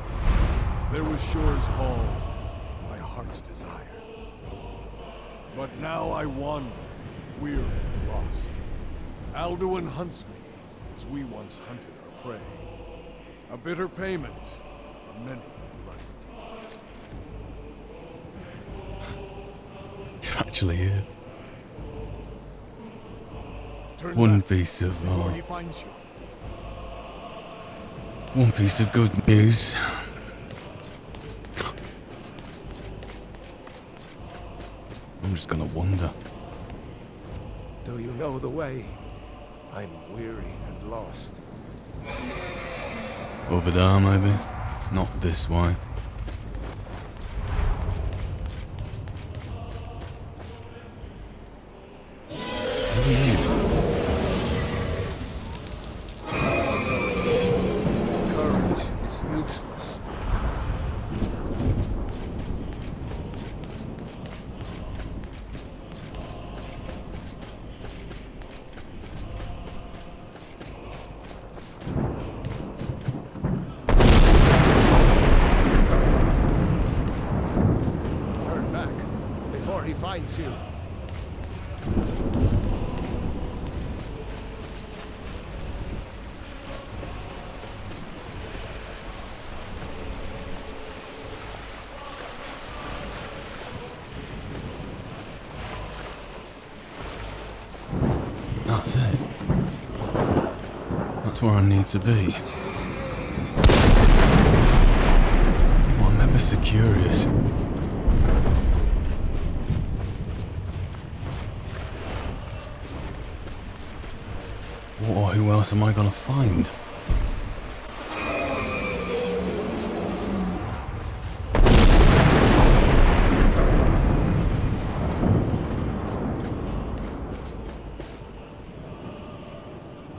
There was Shore's Hall, my heart's desire. But now I wander, weary and lost. Alduin hunts me, as we once hunted our prey. A bitter payment for many bloody deeds. You're actually here. Turn One back piece of before he finds you. one piece of good news. I'm just gonna wander. Do you know the way? I'm weary and lost. Over there, maybe? Not this way. Who are you? Courage is useless. Turn back before he finds you. That's it. That's where I need to be. Oh, I'm ever so curious. What or who else am I gonna find?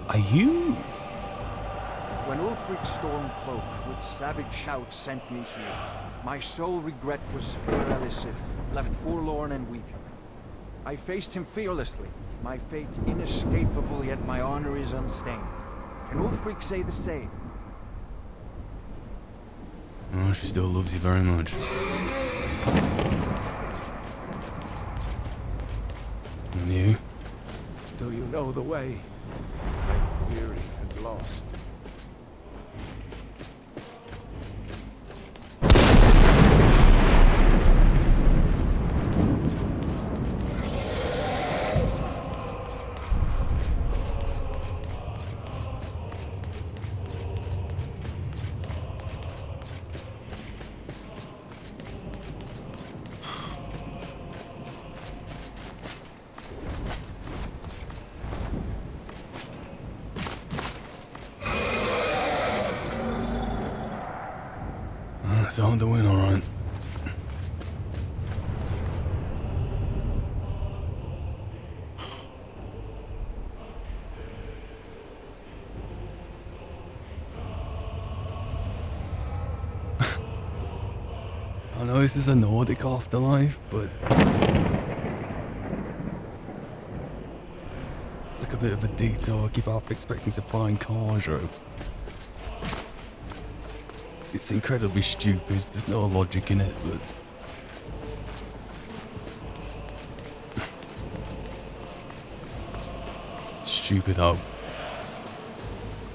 Are you? When Ulfric's Stormcloak with savage shouts sent me here, my sole regret was Fair Elisif, left forlorn and weeping. I faced him fearlessly, my fate inescapable, yet my honor is unstained. Can Ulfric say the same? Oh, she still loves you very much. And you? Do you know the way? I'm weary and lost. It's on the win, alright. I know this is a Nordic afterlife, but it's like a bit of a detour. I keep half expecting to find Kharjo. It's incredibly stupid, there's no logic in it, but... stupid how...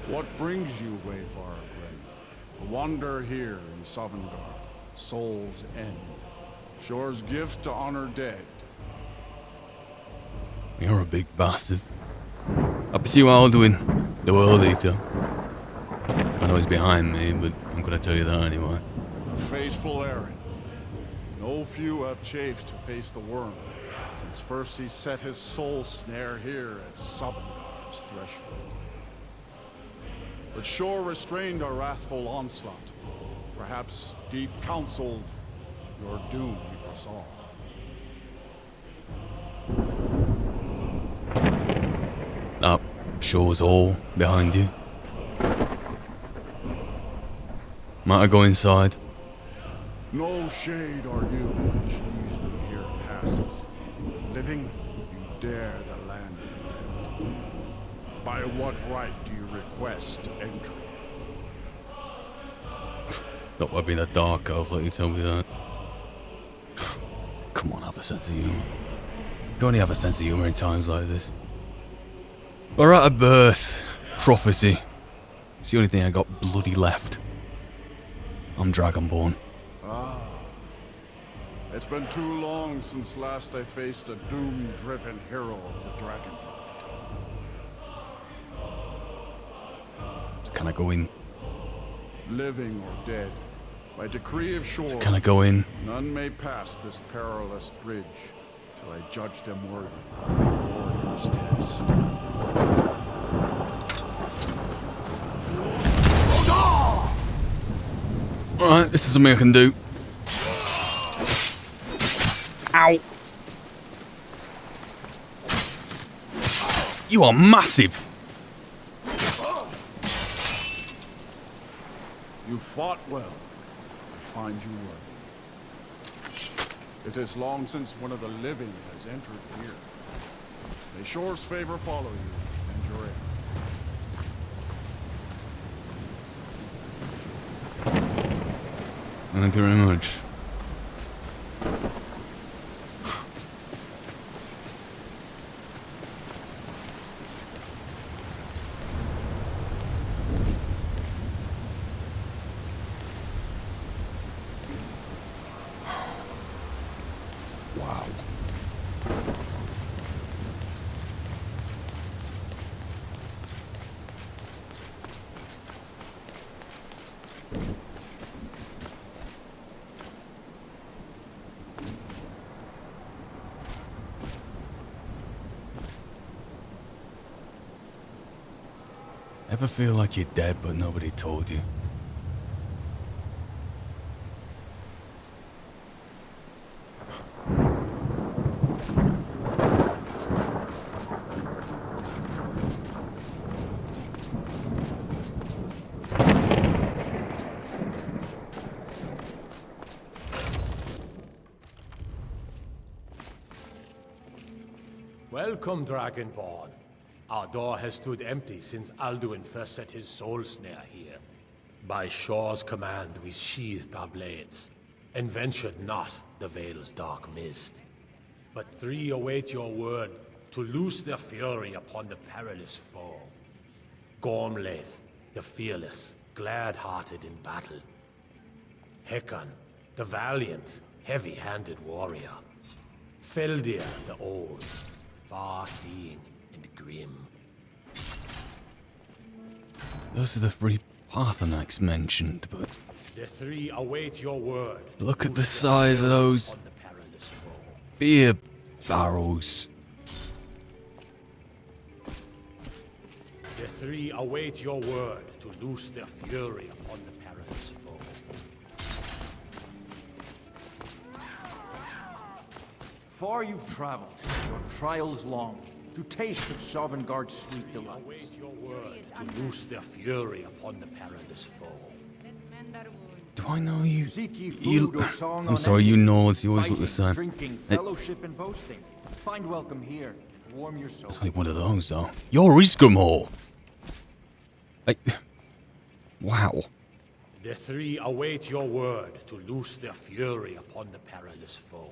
What brings you, Wayfarer Grim? To wander here in Sovngarde, Soul's End. Shore's gift to honor dead. You're a big bastard. I pursue Alduin, the World Eater. I know he's behind me, but I'm gonna tell you that anyway. A faithful errand. No few have chafed to face the worm. since first he set his soul snare here at Sovngarde's threshold. But Shor restrained our wrathful onslaught. Perhaps deep counseled your doom he foresaw. Up, Shor's all behind you. Might I go inside? No shade are you, as easily here passes. Living, you dare the land of the dead. By what right do you request entry? Not by being a dark elf, let you tell me that. Come on, have a sense of humour. You only have a sense of humour in times like this. We're at a birth. Prophecy. It's the only thing I got bloody left. I'm Dragonborn. Ah. It's been too long since last I faced a doom-driven hero of the Dragonblight. Can I go in? Living or dead, by decree of Shor, Can I go in? none may pass this perilous bridge till I judge them worthy of the warrior's test. Alright, this is something I can do. Ow! You are massive! You fought well. I find you worthy. It is long since one of the living has entered here. May Shor's favor follow you and your end. Thank you very much. Wow. Ever feel like you're dead but nobody told you? Welcome, Dragonborn. Our door has stood empty since Alduin first set his soul snare here. By Shor's command, we sheathed our blades, and ventured not the Vale's dark mist. But three await your word to loose their fury upon the perilous foe. Gormlaith, the fearless, glad-hearted in battle. Hekon, the valiant, heavy-handed warrior. Feldir, the old, far-seeing and grim. Those are the three Parthenax mentioned, but The three await your word. look at the size of those On the perilous foe. beer barrels. The three await your word to loose their fury upon the perilous foe. Far you've traveled, your trials long, to taste of Sovngarde's sweet delights. Await your word to loose their fury upon the perilous foe. Do I know you? Seek ye You. food or song I'm on sorry, any- you Nords, you always look the Fighting, same. drinking, fellowship, and boasting. Find welcome here. Warm your soul. It's only one of those, though. You're Isgrimor! Like, wow. The three await your word to loose their fury upon the perilous foe.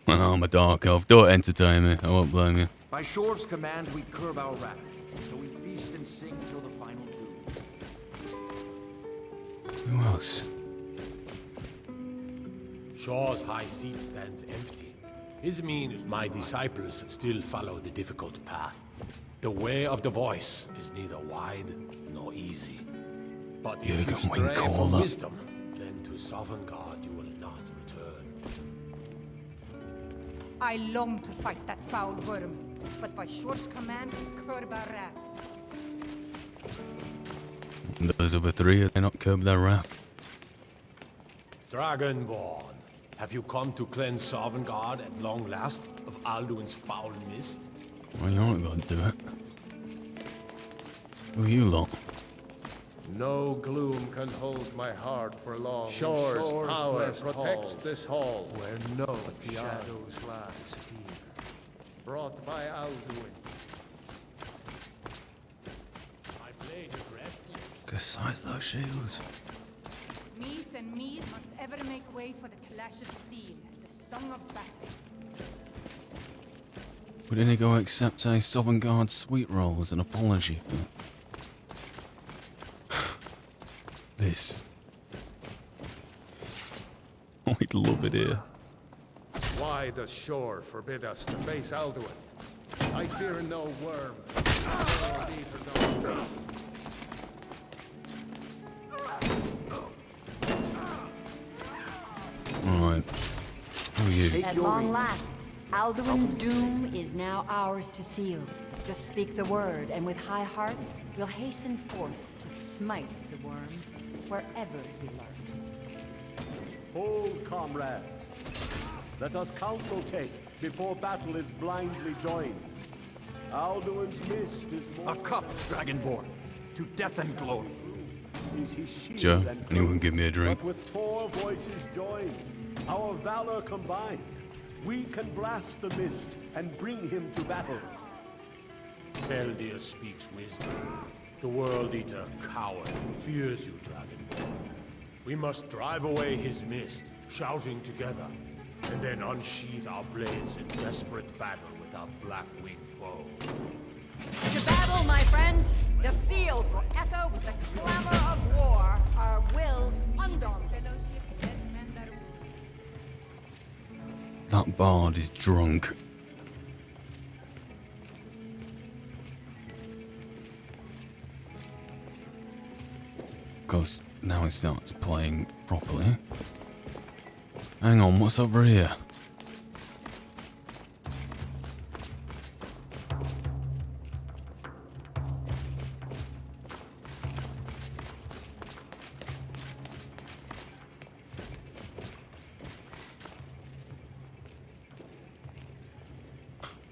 I'm a dark elf. Don't entertain me. I won't blame you. By Shor's command, we curb our wrath, so we feast and sing till the final doom. Who else? Shor's high seat stands empty. His means my disciples still follow the difficult path. The way of the voice is neither wide nor easy. But if you Jürgen stray from Windcaller. wisdom, then to Sovngarde you will not return. I long to fight that foul worm, but by Shore's command, curb our wrath. And those other three, are they not curb their wrath? Dragonborn, have you come to cleanse Sovngarde at long last of Alduin's foul mist? Well, you're not going to do it. Who are you lot? No gloom can hold my heart for long. Shore's power protects this hall, where no shadows lies fear. Brought by Alduin. My blade is restless. Good size those shields. Meat and mead must ever make way for the clash of steel, the song of battle. Would Inigo accept a Sovngarde sweet roll as an apology for this? Oh, he'd love it here. Why does Shore forbid us to face Alduin? I fear no worm. Alright. Who are you? At long last, Alduin's doom is now ours to seal. Just speak the word, and with high hearts, we'll hasten forth to smite the worm wherever he lurks. Hold, comrades. Let us counsel take before battle is blindly joined. Alduin's mist is more... A cup, Dragonborn, to death and glory. Is his shield Joe, and anyone give me a drink? But with 4 voices joined, our valor combined, we can blast the mist and bring him to battle. Feldir speaks wisdom. The World Eater, coward, fears you, Dragonborn. We must drive away his mist, shouting together, and then unsheath our blades in desperate battle with our black-winged foe. To battle, my friends! The field will echo with the clamor of war, our wills undaunted. That bard is drunk. Because now it starts playing properly. Hang on, what's over here?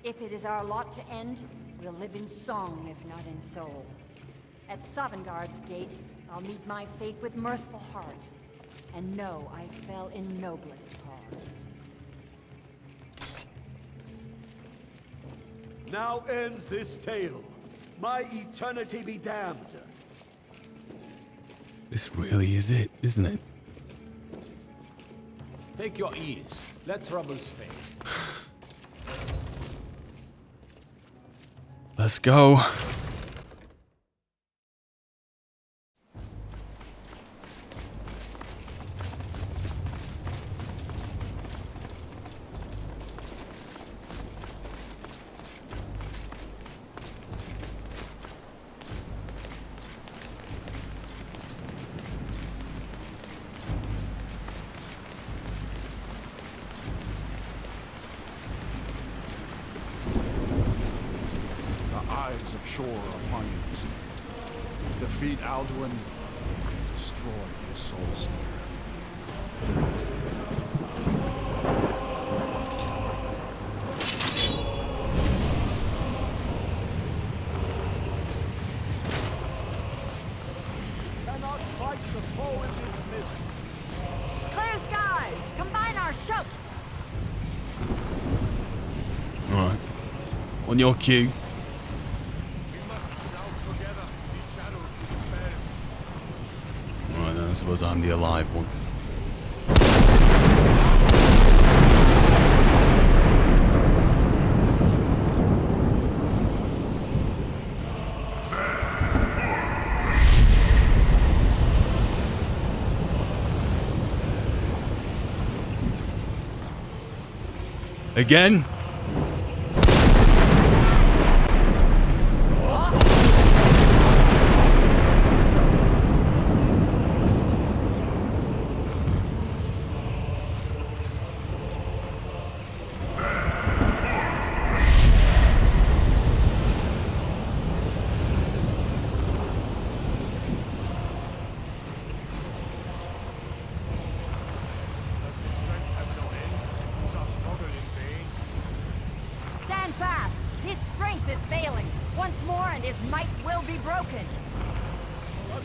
If it is our lot to end, we'll live in song, if not in soul. At Sovngarde's gates, I'll meet my fate with mirthful heart, and know I fell in noblest cause. Now ends this tale. My eternity be damned. This really is it, isn't it? Take your ease. Let troubles fade. Let's go. Eyes of Shore upon you this day. Defeat Alduin and destroy his soul snare. Cannot fight the foe in this mist. Clear skies! Combine our shouts! Alright. On your cue. Alright then, I suppose I'm the alive one. Again?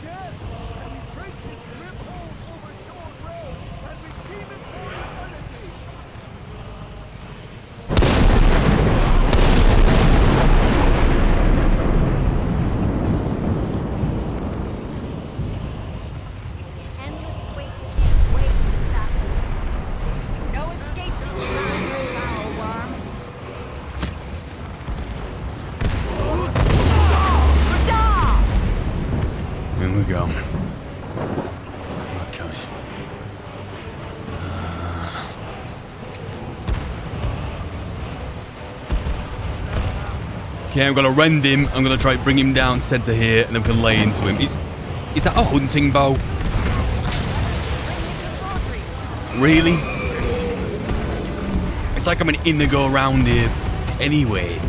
again, and we break his grip hold over Shore's realm, and we keep it for eternity. Endless wait gives way to battle. No escape this time, you foul worm. In we go. Okay. Okay, I'm gonna rend him. I'm gonna try to bring him down center here, and then we can lay into him. Is that a hunting bow? Really? It's like I'm an indigo around here anyway.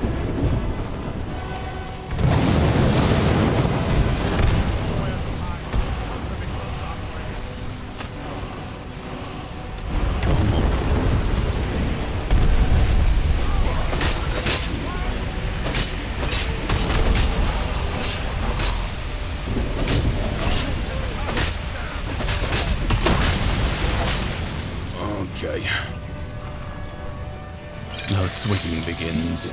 Okay. Now the swinging begins.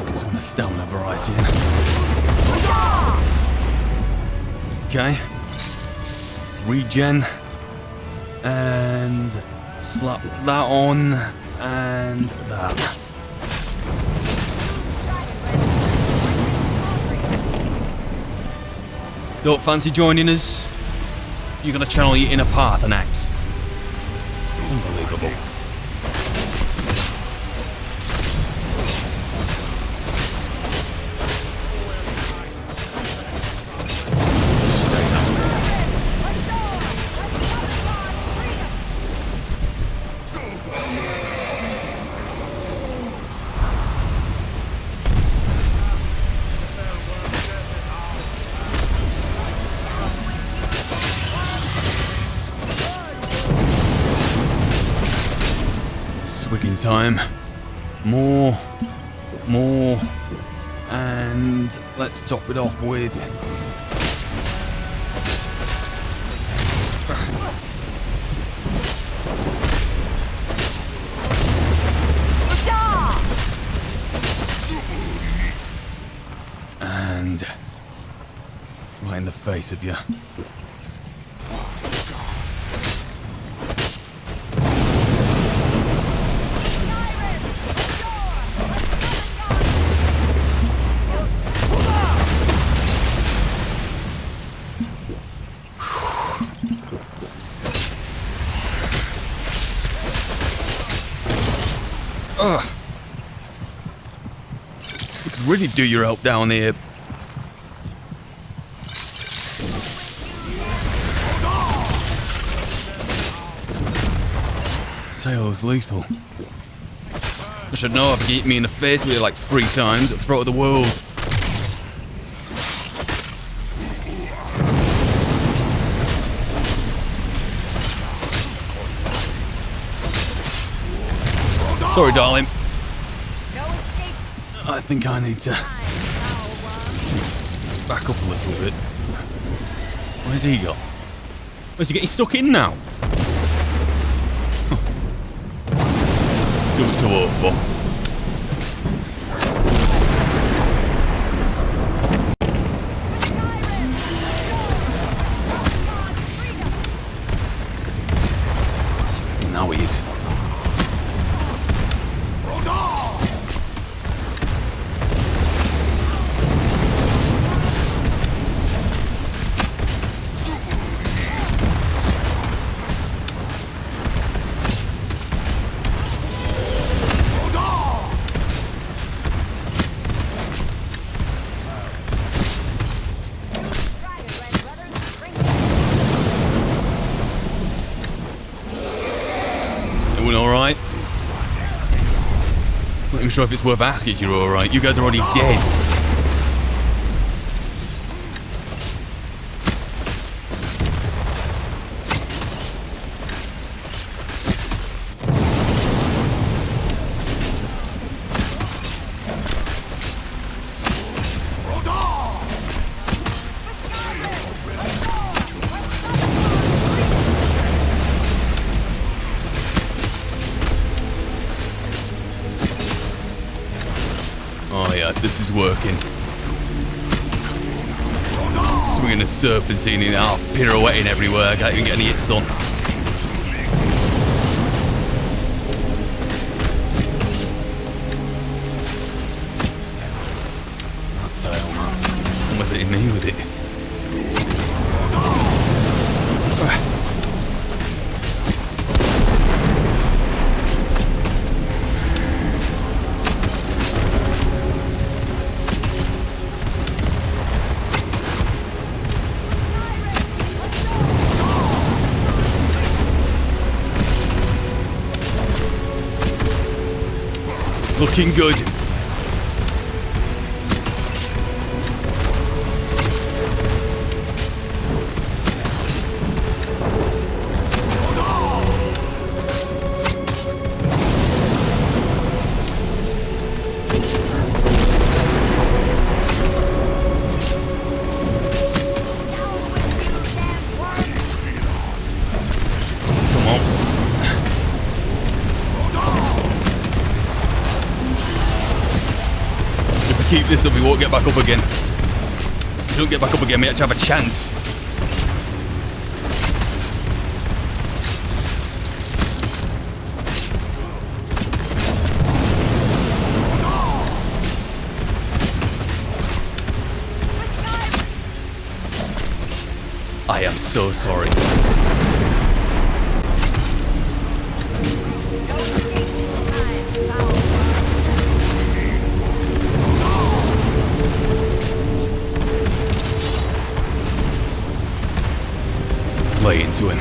Guess I want a stamina variety in. Okay. Regen. And slap that on. And that. Don't fancy joining us? You're gonna channel your inner path and axe. Unbelievable. Stay down there. Swigging time. More, and let's top it off with. And right in the face of you. Ugh. You could really do your help down here. Tail's lethal. I should know if you hit me in the face with it like 3 times at the throat of the world. Sorry, darling. I think I need to back up a little bit. Where's he got? Where's he getting stuck in now? Too much to work for. Now he is. Alright? Not even sure if it's worth asking if you're alright. You guys are already dead. yeah, this is working. Swinging a serpentine in half, pirouetting everywhere, I can't even get any hits on. That tail, man. Almost hitting me with it. Looking good. Keep this up, we won't get back up again. If we don't get back up again, we actually have a chance. I am so sorry. Lay into him.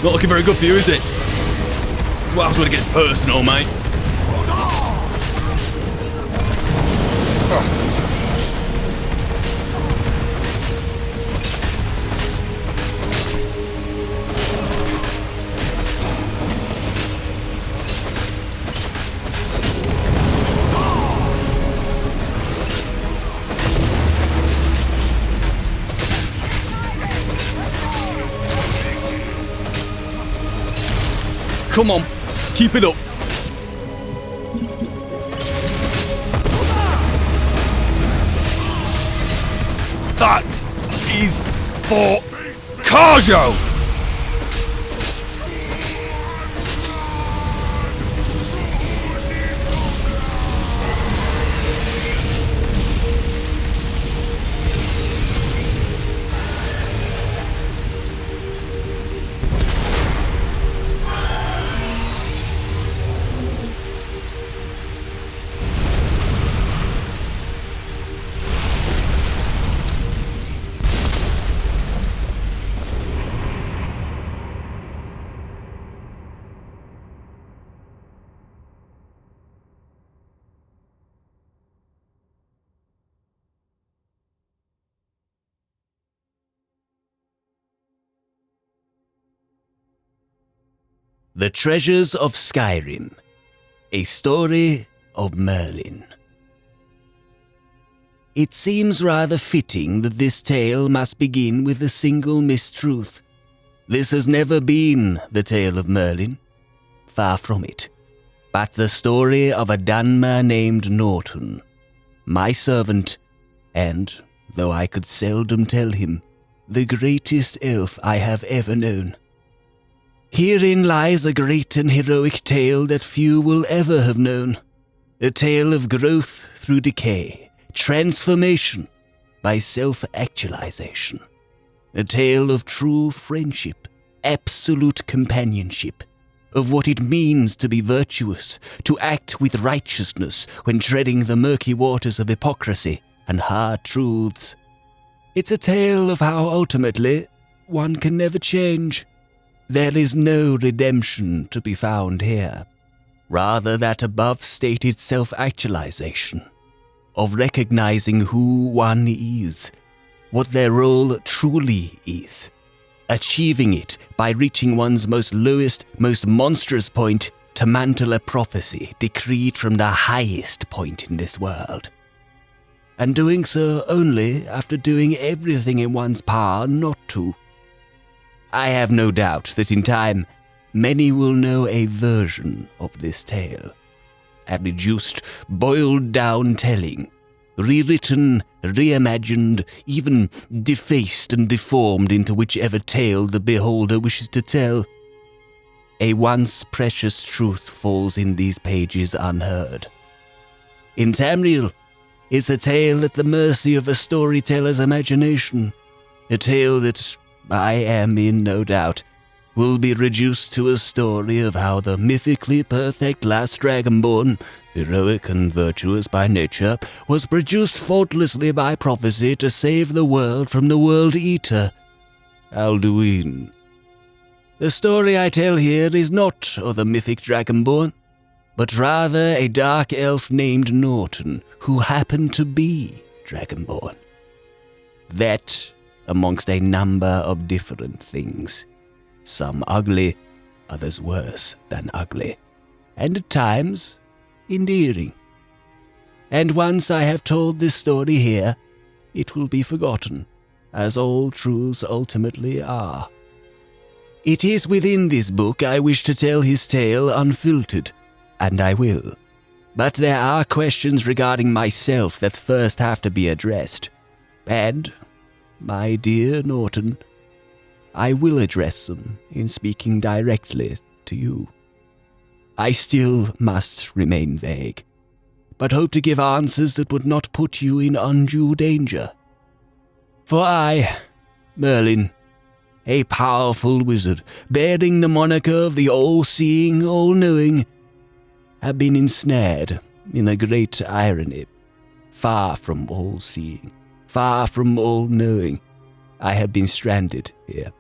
Not looking very good for you, is it? What happens when it gets personal, mate? Come on, keep it up. That is for Carjo! The Treasures of Skyrim, a story of Merlin. It seems rather fitting that this tale must begin with a single mistruth. This has never been the tale of Merlin, far from it, but the story of a Dunmer named Norton, my servant, and, though I could seldom tell him, the greatest elf I have ever known. Herein lies a great and heroic tale that few will ever have known. A tale of growth through decay, transformation by self-actualization. A tale of true friendship, absolute companionship, of what it means to be virtuous, to act with righteousness when treading the murky waters of hypocrisy and hard truths. It's a tale of how ultimately one can never change. There is no redemption to be found here, rather that above-stated self-actualization, of recognizing who one is, what their role truly is, achieving it by reaching one's most lowest, most monstrous point to mantle a prophecy decreed from the highest point in this world, and doing so only after doing everything in one's power not to. I have no doubt that in time, many will know a version of this tale. A reduced, boiled-down telling, rewritten, reimagined, even defaced and deformed into whichever tale the beholder wishes to tell. A once precious truth falls in these pages unheard. In Tamriel, it's a tale at the mercy of a storyteller's imagination, a tale that, I am in no doubt, will be reduced to a story of how the mythically perfect last Dragonborn, heroic and virtuous by nature, was produced faultlessly by prophecy to save the world from the World Eater, Alduin. The story I tell here is not of the mythic Dragonborn, but rather a dark elf named Norton, who happened to be Dragonborn. That, amongst a number of different things. Some ugly, others worse than ugly, and at times endearing. And once I have told this story here, it will be forgotten, as all truths ultimately are. It is within this book I wish to tell his tale unfiltered, and I will. But there are questions regarding myself that first have to be addressed. And, my dear Norton, I will address them in speaking directly to you. I still must remain vague, but hope to give answers that would not put you in undue danger. For I, Merlin, a powerful wizard, bearing the moniker of the all-seeing, all-knowing, have been ensnared in a great irony. Far from all-seeing, far from all-knowing, I have been stranded here.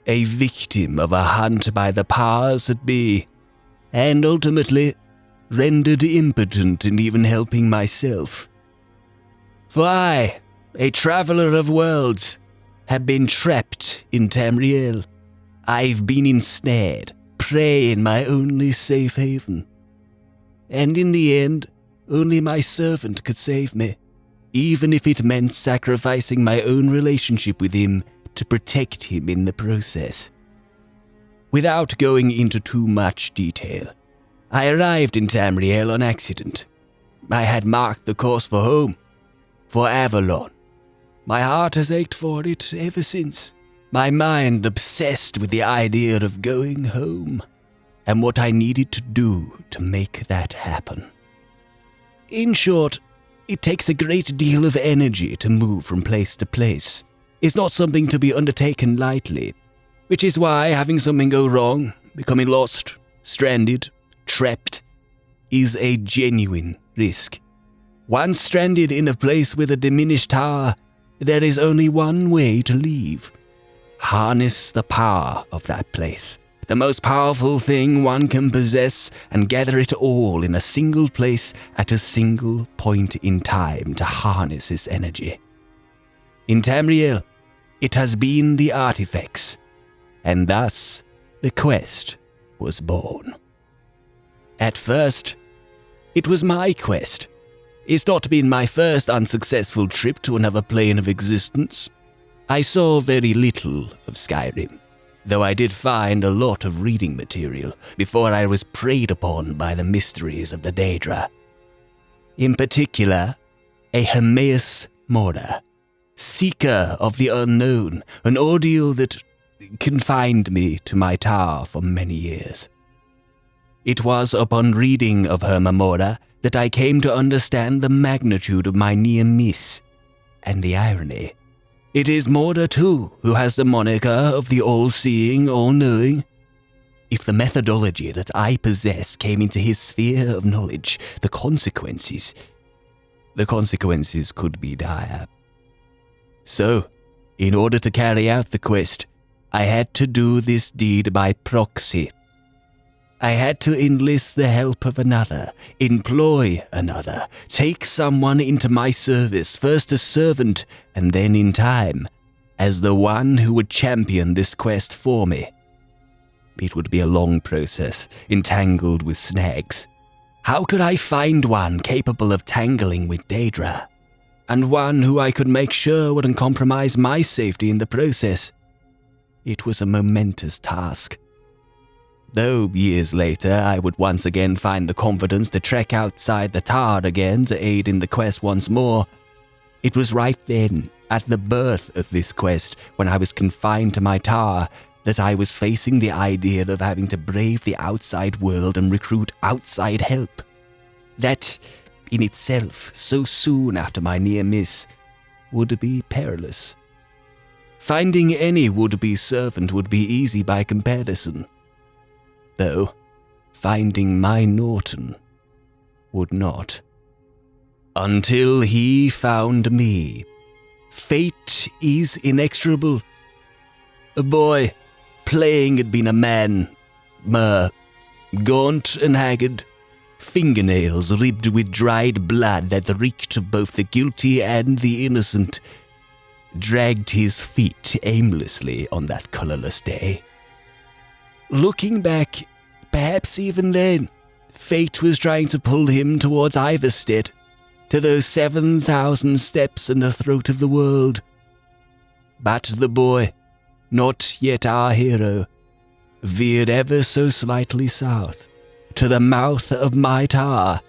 A victim of a hunt by the powers that be, and ultimately rendered impotent in even helping myself. For I, a traveller of worlds, have been trapped in Tamriel. I've been ensnared, prey in my only safe haven. And in the end, only my servant could save me, even if it meant sacrificing my own relationship with him to protect him in the process. Without going into too much detail, I arrived in Tamriel on accident. I had marked the course for home, for Avalon. My heart has ached for it ever since, my mind obsessed with the idea of going home, and what I needed to do to make that happen. In short, it takes a great deal of energy to move from place to place. It's not something to be undertaken lightly, which is why having something go wrong, becoming lost, stranded, trapped, is a genuine risk. Once stranded in a place with a diminished tower, there is only one way to leave. Harness the power of that place, the most powerful thing one can possess, and gather it all in a single place at a single point in time to harness its energy. In Tamriel, it has been the artifacts, and thus the quest was born. At first, it was my quest. It's not been my first unsuccessful trip to another plane of existence. I saw very little of Skyrim, though I did find a lot of reading material before I was preyed upon by the mysteries of the Daedra. In particular, a Hermaeus Mora, seeker of the unknown, an ordeal that confined me to my tower for many years. It was upon reading of Herma Mora that I came to understand the magnitude of my near miss, and the irony. It is Mora too who has the moniker of the all-seeing, all-knowing. If the methodology that I possess came into his sphere of knowledge, the consequences could be dire. So, in order to carry out the quest, I had to do this deed by proxy. I had to enlist the help of another, employ another, take someone into my service, first as servant, and then in time, as the one who would champion this quest for me. It would be a long process, entangled with snags. How could I find one capable of tangling with Daedra? And one who I could make sure wouldn't compromise my safety in the process? It was a momentous task. Though years later I would once again find the confidence to trek outside the tower again to aid in the quest once more, it was right then, at the birth of this quest, when I was confined to my tower, that I was facing the idea of having to brave the outside world and recruit outside help. That, in itself, so soon after my near miss, would be perilous. Finding any would-be servant would be easy by comparison, though finding my Norton would not. Until he found me. Fate is inexorable. A boy, playing had been a man, gaunt and haggard, fingernails ribbed with dried blood that reeked of both the guilty and the innocent, dragged his feet aimlessly on that colourless day. Looking back, perhaps even then, fate was trying to pull him towards Iverstead, to those 7,000 steps in the throat of the world. But the boy, not yet our hero, veered ever so slightly south, to the mouth of my tower,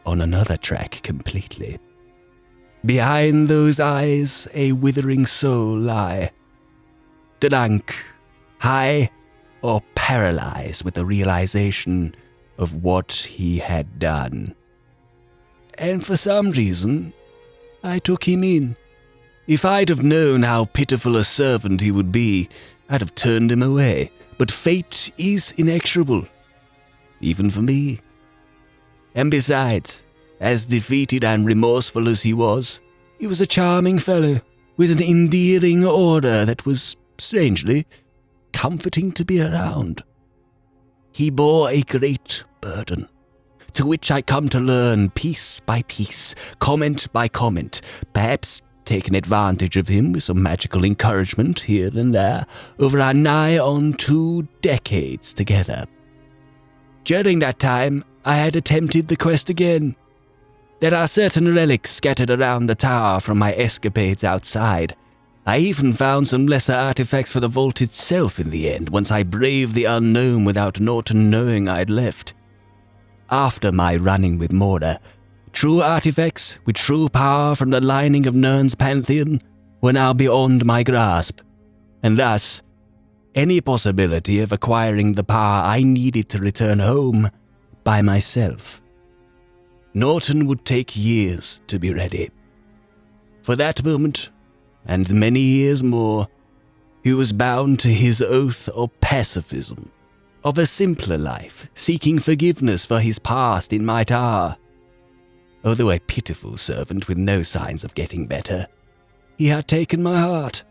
on another track completely. Behind those eyes a withering soul lie, drunk, high, or paralyzed with the realization of what he had done. And for some reason, I took him in. If I'd have known how pitiful a servant he would be, I'd have turned him away. But fate is inexorable, even for me. And besides, as defeated and remorseful as he was a charming fellow, with an endearing aura that was, strangely, comforting to be around. He bore a great burden, to which I come to learn piece by piece, comment by comment, perhaps taken advantage of him with some magical encouragement here and there, over our nigh on 2 decades together. During that time, I had attempted the quest again. There are certain relics scattered around the tower from my escapades outside. I even found some lesser artifacts for the vault itself in the end, once I braved the unknown without Norton knowing I'd left. After my running with Mordor, true artifacts with true power from the lining of Nirn's pantheon were now beyond my grasp, and thus, any possibility of acquiring the power I needed to return home by myself. Norton would take years to be ready. For that moment, and many years more, he was bound to his oath of pacifism, of a simpler life, seeking forgiveness for his past in my tower. Although a pitiful servant with no signs of getting better, he had taken my heart.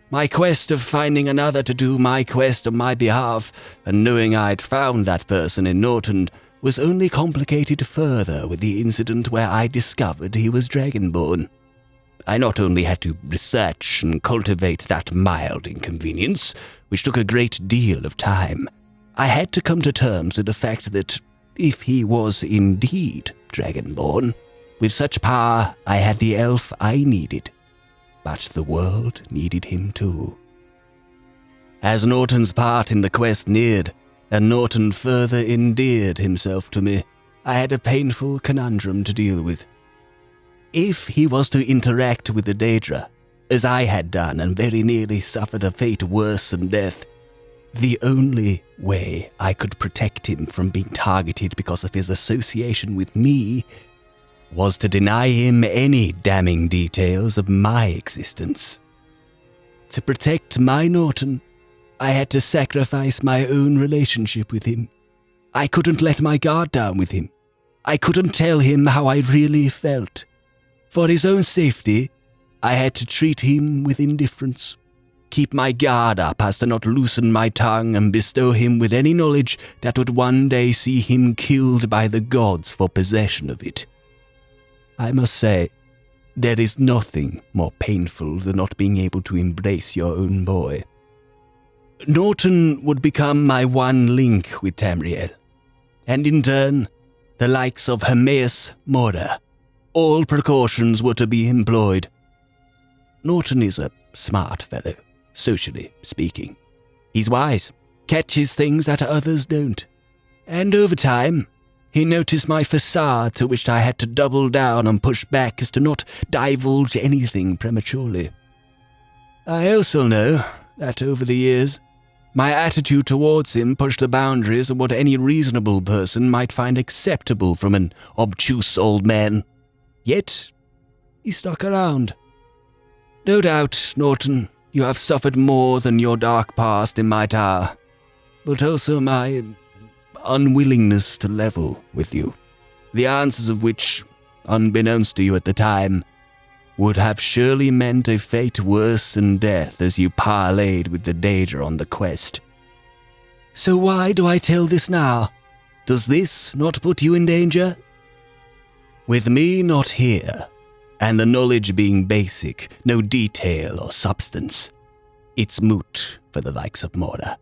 My quest of finding another to do my quest on my behalf, and knowing I'd found that person in Norton, was only complicated further with the incident where I discovered he was Dragonborn. I not only had to research and cultivate that mild inconvenience, which took a great deal of time, I had to come to terms with the fact that, if he was indeed Dragonborn, with such power I had the elf I needed, but the world needed him too. As Norton's part in the quest neared, and Norton further endeared himself to me, I had a painful conundrum to deal with. If he was to interact with the Daedra, as I had done and very nearly suffered a fate worse than death, the only way I could protect him from being targeted because of his association with me was to deny him any damning details of my existence. To protect my Norton, I had to sacrifice my own relationship with him. I couldn't let my guard down with him. I couldn't tell him how I really felt. For his own safety, I had to treat him with indifference, keep my guard up as to not loosen my tongue and bestow him with any knowledge that would one day see him killed by the gods for possession of it. I must say, there is nothing more painful than not being able to embrace your own boy. Norton would become my one link with Tamriel, and in turn, the likes of Hermaeus Mora. All precautions were to be employed. Norton is a smart fellow, socially speaking. He's wise, catches things that others don't. And over time, he noticed my facade, to which I had to double down and push back as to not divulge anything prematurely. I also know that over the years, my attitude towards him pushed the boundaries of what any reasonable person might find acceptable from an obtuse old man. Yet, he stuck around. No doubt, Norton, you have suffered more than your dark past in my tower, but also my unwillingness to level with you, the answers of which, unbeknownst to you at the time, would have surely meant a fate worse than death as you parleyed with the danger on the quest. So why do I tell this now? Does this not put you in danger? With me not here, and the knowledge being basic, no detail or substance, it's moot for the likes of Mora.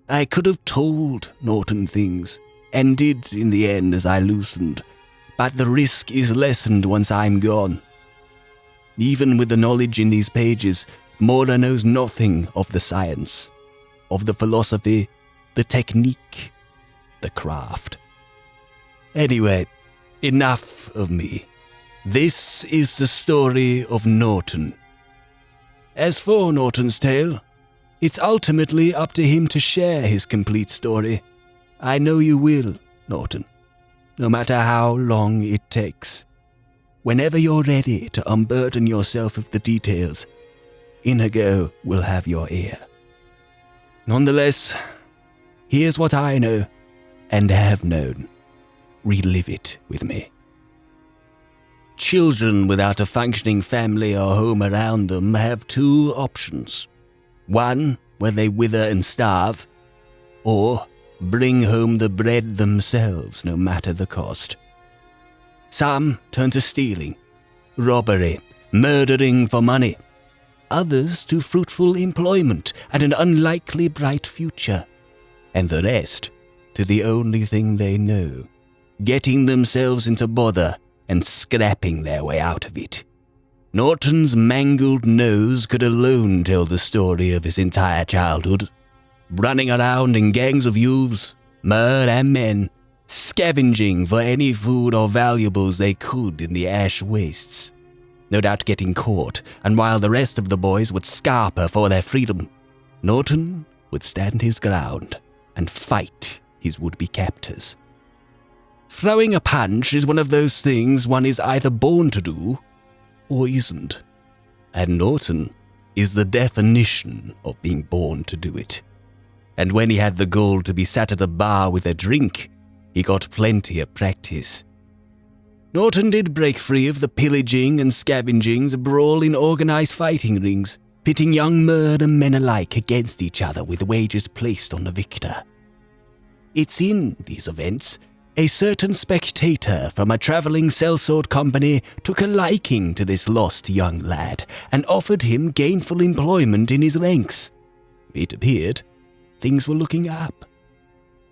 I could have told Norton things, and did in the end as I loosened, but the risk is lessened once I'm gone. Even with the knowledge in these pages, Mora knows nothing of the science, of the philosophy, the technique, the craft. Anyway, enough of me. This is the story of Norton. As for Norton's tale, it's ultimately up to him to share his complete story. I know you will, Norton, no matter how long it takes. Whenever you're ready to unburden yourself of the details, Inigo will have your ear. Nonetheless, here's what I know and have known. Relive it with me. Children without a functioning family or home around them have two options. One, where they wither and starve, or bring home the bread themselves, no matter the cost. Some turn to stealing, robbery, murdering for money. Others to fruitful employment and an unlikely bright future. And the rest to the only thing they know, getting themselves into bother and scrapping their way out of it. Norton's mangled nose could alone tell the story of his entire childhood, running around in gangs of youths, mer and men, scavenging for any food or valuables they could in the ash wastes. No doubt getting caught, and while the rest of the boys would scarper for their freedom, Norton would stand his ground and fight his would-be captors. Throwing a punch is one of those things one is either born to do or isn't. And Norton is the definition of being born to do it. And when he had the gall to be sat at a bar with a drink, he got plenty of practice. Norton did break free of the pillaging and scavenging to brawl in organized fighting rings, pitting young mer and men alike against each other with wagers placed on the victor. It's in these events a certain spectator from a traveling sellsword company took a liking to this lost young lad and offered him gainful employment in his ranks. It appeared things were looking up.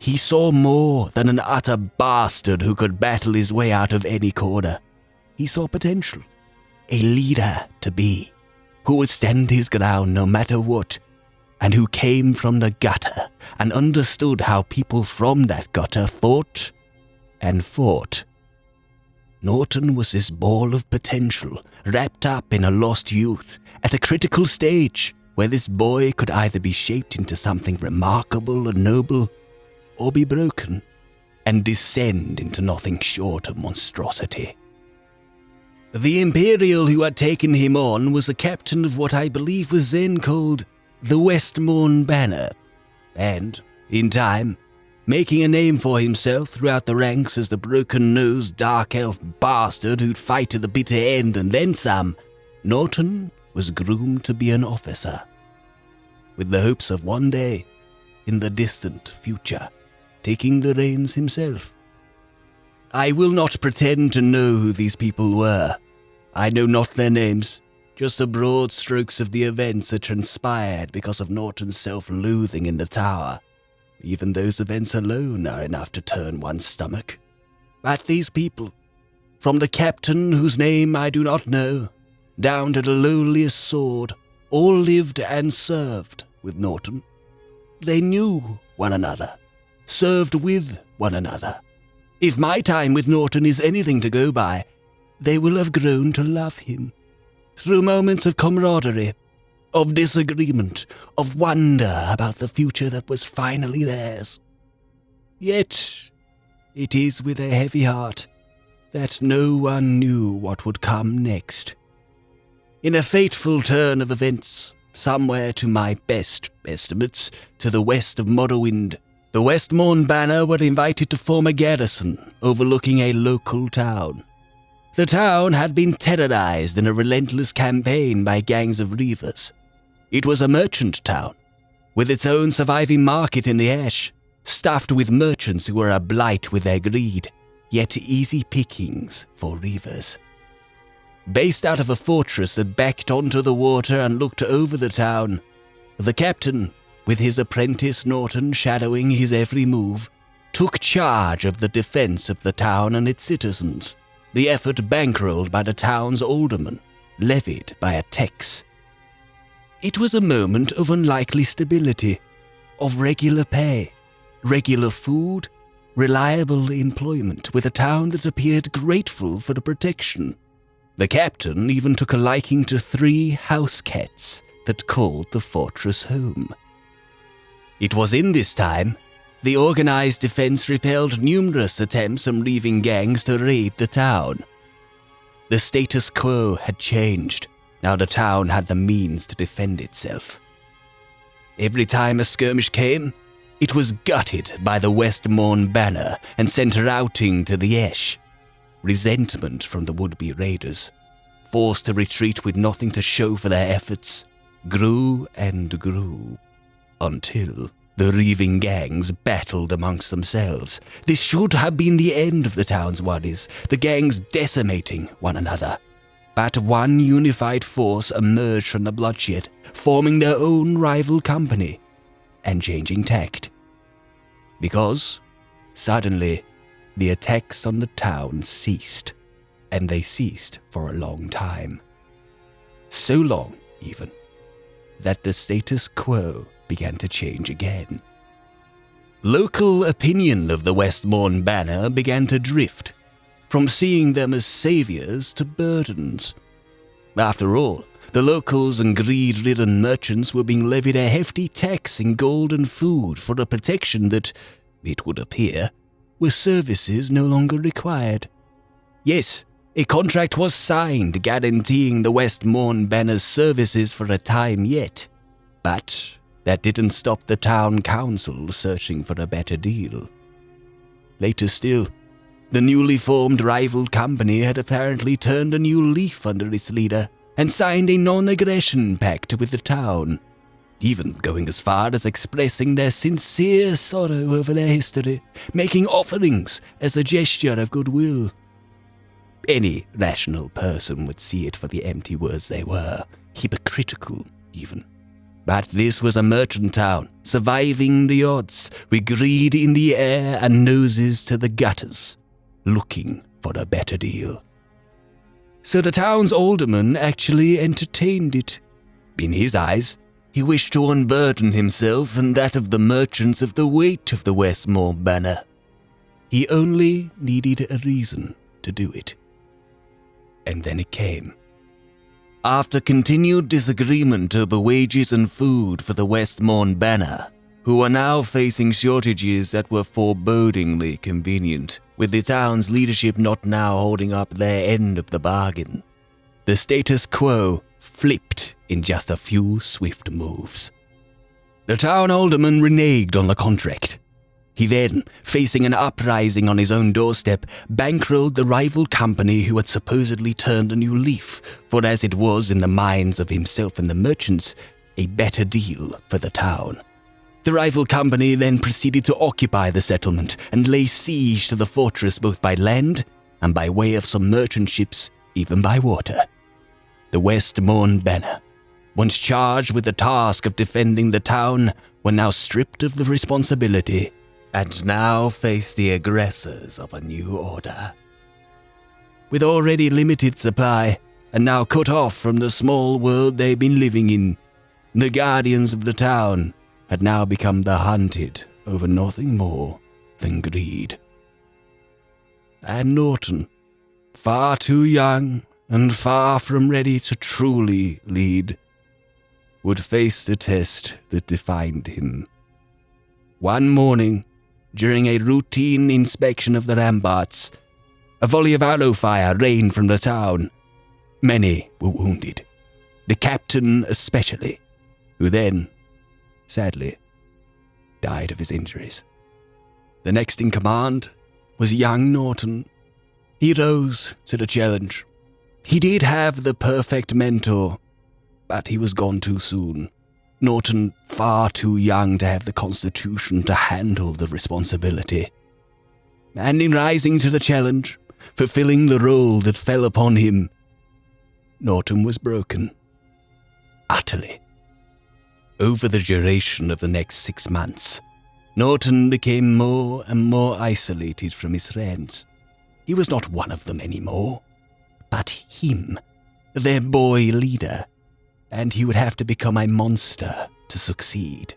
He saw more than an utter bastard who could battle his way out of any corner. He saw potential, a leader to be, who would stand his ground no matter what, and who came from the gutter and understood how people from that gutter thought and fought. Norton was this ball of potential, wrapped up in a lost youth, at a critical stage where this boy could either be shaped into something remarkable and noble, or be broken and descend into nothing short of monstrosity. The Imperial who had taken him on was the captain of what I believe was then called the Westmorn Banner, and, in time, making a name for himself throughout the ranks as the broken-nosed dark elf bastard who'd fight to the bitter end and then some, Norton was groomed to be an officer, with the hopes of one day, in the distant future, taking the reins himself. I will not pretend to know who these people were. I know not their names, just the broad strokes of the events that transpired because of Norton's self-loathing in the tower. Even those events alone are enough to turn one's stomach. But these people, from the captain whose name I do not know, down to the lowliest sword, all lived and served with Norton. they knew one another, served with one another. If my time with Norton is anything to go by, they will have grown to love him. Through moments of camaraderie, of disagreement, of wonder about the future that was finally theirs. Yet, it is with a heavy heart that no one knew what would come next. In a fateful turn of events, somewhere to my best estimates, to the west of Morrowind, the Westmourne Banner were invited to form a garrison overlooking a local town. The town had been terrorized in a relentless campaign by gangs of reavers. It was a merchant town, with its own surviving market in the ash, stuffed with merchants who were a blight with their greed, yet easy pickings for reavers. Based out of a fortress that backed onto the water and looked over the town, the captain, with his apprentice Norton shadowing his every move, took charge of the defense of the town and its citizens, the effort bankrolled by the town's alderman, levied by a tax. It was a moment of unlikely stability, of regular pay, regular food, reliable employment, with a town that appeared grateful for the protection. The captain even took a liking to 3 house cats that called the fortress home. It was in this time the organized defense repelled numerous attempts from reaving gangs to raid the town. The status quo had changed. Now the town had the means to defend itself. Every time a skirmish came, it was gutted by the Westmourne Banner and sent routing to the Ash. Resentment from the would-be raiders, forced to retreat with nothing to show for their efforts, grew and grew, until the reaving gangs battled amongst themselves. This should have been the end of the town's worries, the gangs decimating one another. But one unified force emerged from the bloodshed, forming their own rival company, and changing tact. Because, suddenly, the attacks on the town ceased, and they ceased for a long time. So long, even, that the status quo began to change again. Local opinion of the Westmourne Banner began to drift, from seeing them as saviors to burdens. After all, the locals and greed-ridden merchants were being levied a hefty tax in gold and food for a protection that, it would appear, were services no longer required. Yes, a contract was signed guaranteeing the Westmourne Banner's services for a time yet, but that didn't stop the town council searching for a better deal. Later still, the newly formed rival company had apparently turned a new leaf under its leader and signed a non-aggression pact with the town, even going as far as expressing their sincere sorrow over their history, making offerings as a gesture of goodwill. Any rational person would see it for the empty words they were, hypocritical even. But this was a merchant town, surviving the odds, with greed in the air and noses to the gutters, looking for a better deal. So the town's alderman actually entertained it. In his eyes, he wished to unburden himself and that of the merchants of the weight of the Westmourne Banner. He only needed a reason to do it. And then it came. After continued disagreement over wages and food for the Westmourne Banner, who were now facing shortages that were forebodingly convenient, with the town's leadership not now holding up their end of the bargain, the status quo flipped in just a few swift moves. The town alderman reneged on the contract. He then, facing an uprising on his own doorstep, bankrolled the rival company who had supposedly turned a new leaf, for as it was in the minds of himself and the merchants, a better deal for the town. The rival company then proceeded to occupy the settlement and lay siege to the fortress both by land and by way of some merchant ships, even by water. The Westmourne Banner, once charged with the task of defending the town, were now stripped of the responsibility and now face the aggressors of a new order. With already limited supply, and now cut off from the small world they'd been living in, the guardians of the town had now become the hunted over nothing more than greed. And Norton, far too young and far from ready to truly lead, would face the test that defined him. One morning, during a routine inspection of the ramparts, a volley of arrow fire rained from the town. Many were wounded, the captain especially, who then, sadly, died of his injuries. The next in command was young Norton. He rose to the challenge. He did have the perfect mentor, but he was gone too soon. Norton far too young to have the constitution to handle the responsibility. And in rising to the challenge, fulfilling the role that fell upon him, Norton was broken. Utterly. Over the duration of the next 6 months, Norton became more and more isolated from his friends. He was not one of them anymore, but him, their boy leader, and he would have to become a monster to succeed.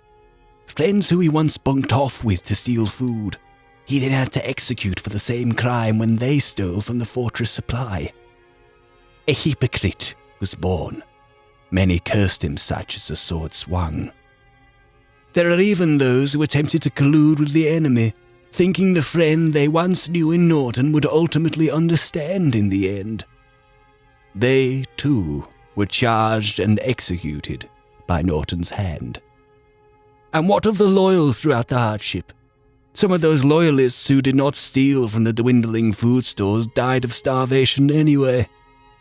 Friends who he once bunked off with to steal food, he then had to execute for the same crime when they stole from the fortress supply. A hypocrite was born. Many cursed him such as the sword swung. There are even those who attempted to collude with the enemy, thinking the friend they once knew in Norton would ultimately understand in the end. They, too, were charged and executed by Norton's hand. And what of the loyal throughout the hardship? Some of those loyalists who did not steal from the dwindling food stores died of starvation anyway.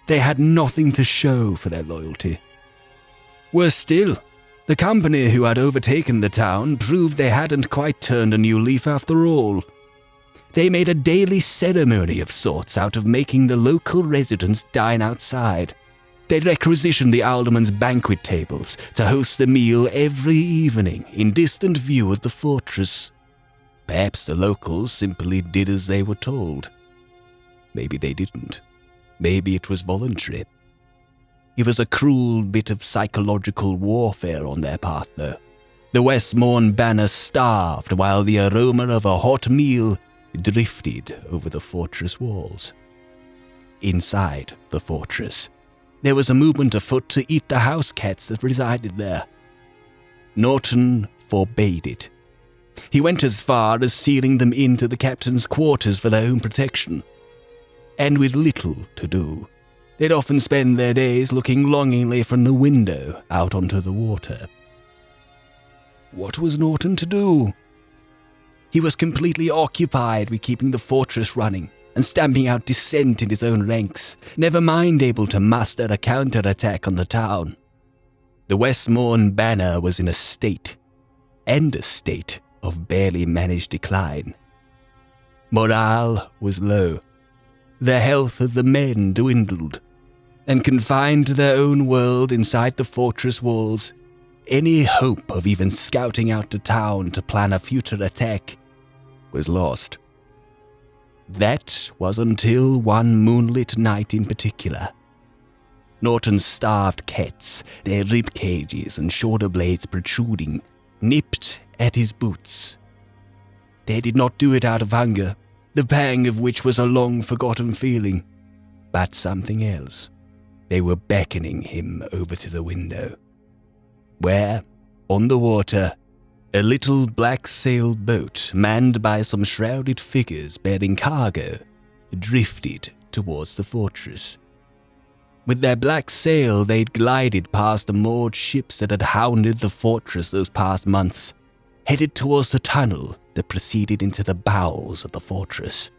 They had nothing to show for their loyalty. Worse still, the company who had overtaken the town proved they hadn't quite turned a new leaf after all. They made a daily ceremony of sorts out of making the local residents dine outside. They requisitioned the alderman's banquet tables to host the meal every evening in distant view of the fortress. Perhaps the locals simply did as they were told. Maybe they didn't. Maybe it was voluntary. It was a cruel bit of psychological warfare on their part, though. The Westmorn banner starved while the aroma of a hot meal drifted over the fortress walls. Inside the fortress, there was a movement afoot to eat the house cats that resided there. Norton forbade it. He went as far as sealing them into the captain's quarters for their own protection. And with little to do, they'd often spend their days looking longingly from the window out onto the water. What was Norton to do? He was completely occupied with keeping the fortress running and stamping out dissent in his own ranks, never mind able to muster a counterattack on the town. The Westmorn banner was in a state of barely managed decline. Morale was low. The health of the men dwindled, and confined to their own world inside the fortress walls, any hope of even scouting out to town to plan a future attack was lost. That was until one moonlit night in particular. Norton's starved cats, their rib cages and shoulder blades protruding, nipped at his boots. They did not do it out of hunger, the pang of which was a long-forgotten feeling, but something else. They were beckoning him over to the window, where, on the water, a little black-sailed boat manned by some shrouded figures bearing cargo drifted towards the fortress. With their black sail, they'd glided past the moored ships that had hounded the fortress those past months, headed towards the tunnel that proceeded into the bowels of the fortress.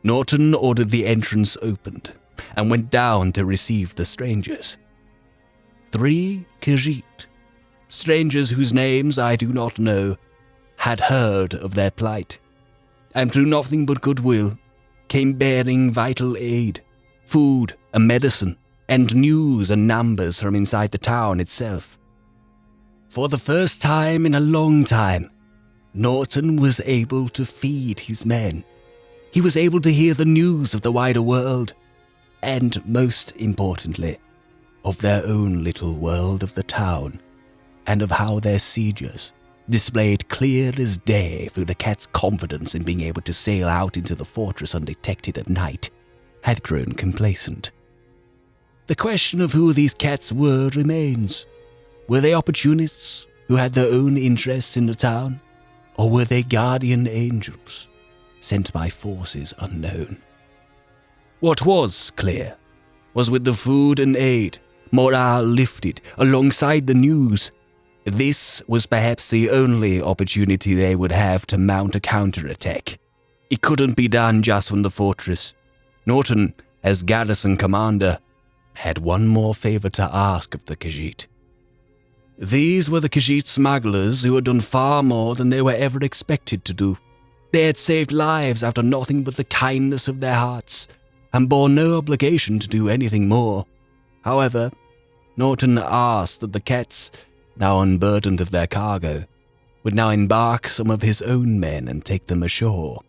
Norton ordered the entrance opened and went down to receive the strangers. 3 Khajiit, strangers whose names I do not know, had heard of their plight, and through nothing but goodwill, came bearing vital aid, food and medicine, and news and numbers from inside the town itself. For the first time in a long time, Norton was able to feed his men. He was able to hear the news of the wider world, and most importantly, of their own little world of the town. and of how their siegers, displayed clear as day through the cat's confidence in being able to sail out into the fortress undetected at night, had grown complacent. The question of who these cats were remains. Were they opportunists who had their own interests in the town, or were they guardian angels sent by forces unknown? What was clear was with the food and aid, morale lifted alongside the news. This was perhaps the only opportunity they would have to mount a counterattack. It couldn't be done just from the fortress. Norton, as garrison commander, had one more favor to ask of the Khajiit. These were the Khajiit smugglers who had done far more than they were ever expected to do. They had saved lives out of nothing but the kindness of their hearts, and bore no obligation to do anything more. However, Norton asked that the cats, now unburdened of their cargo, would now embark some of his own men and take them ashore.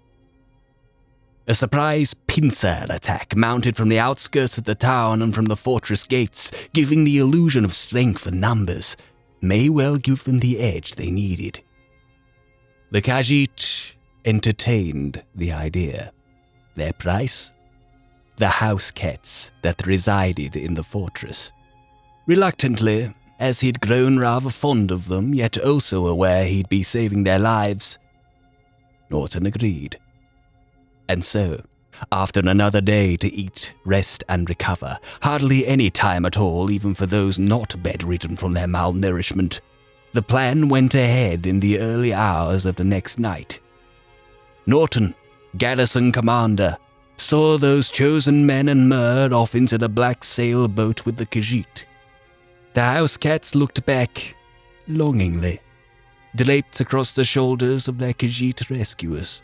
A surprise pincer attack mounted from the outskirts of the town and from the fortress gates, giving the illusion of strength and numbers, may well give them the edge they needed. The Khajiit entertained the idea. Their price? The house cats that resided in the fortress. Reluctantly, as he'd grown rather fond of them, yet also aware he'd be saving their lives, Norton agreed. And so, after another day to eat, rest, and recover, hardly any time at all even for those not bedridden from their malnourishment, the plan went ahead in the early hours of the next night. Norton, garrison commander, saw those chosen men and Mer off into the black sailboat with the Khajiit. The house cats looked back, longingly, draped across the shoulders of their Khajiit rescuers,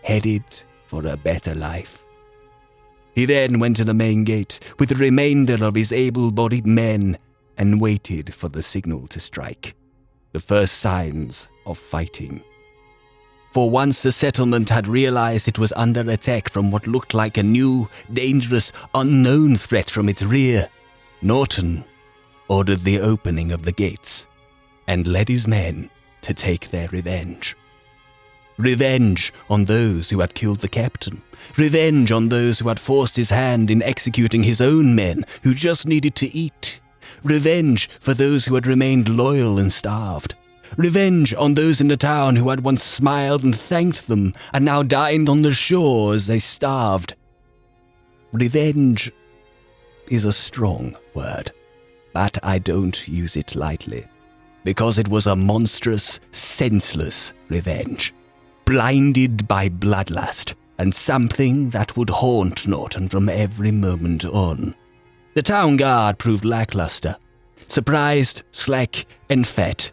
headed for a better life. He then went to the main gate with the remainder of his able-bodied men and waited for the signal to strike, the first signs of fighting. For once the settlement had realized it was under attack from what looked like a new, dangerous, unknown threat from its rear, Norton ordered the opening of the gates and led his men to take their revenge. Revenge on those who had killed the captain. Revenge on those who had forced his hand in executing his own men who just needed to eat. Revenge for those who had remained loyal and starved. Revenge on those in the town who had once smiled and thanked them and now dined on the shore as they starved. Revenge is a strong word, but I don't use it lightly, because it was a monstrous, senseless revenge, blinded by bloodlust, and something that would haunt Norton from every moment on. The town guard proved lackluster, surprised, slack, and fat.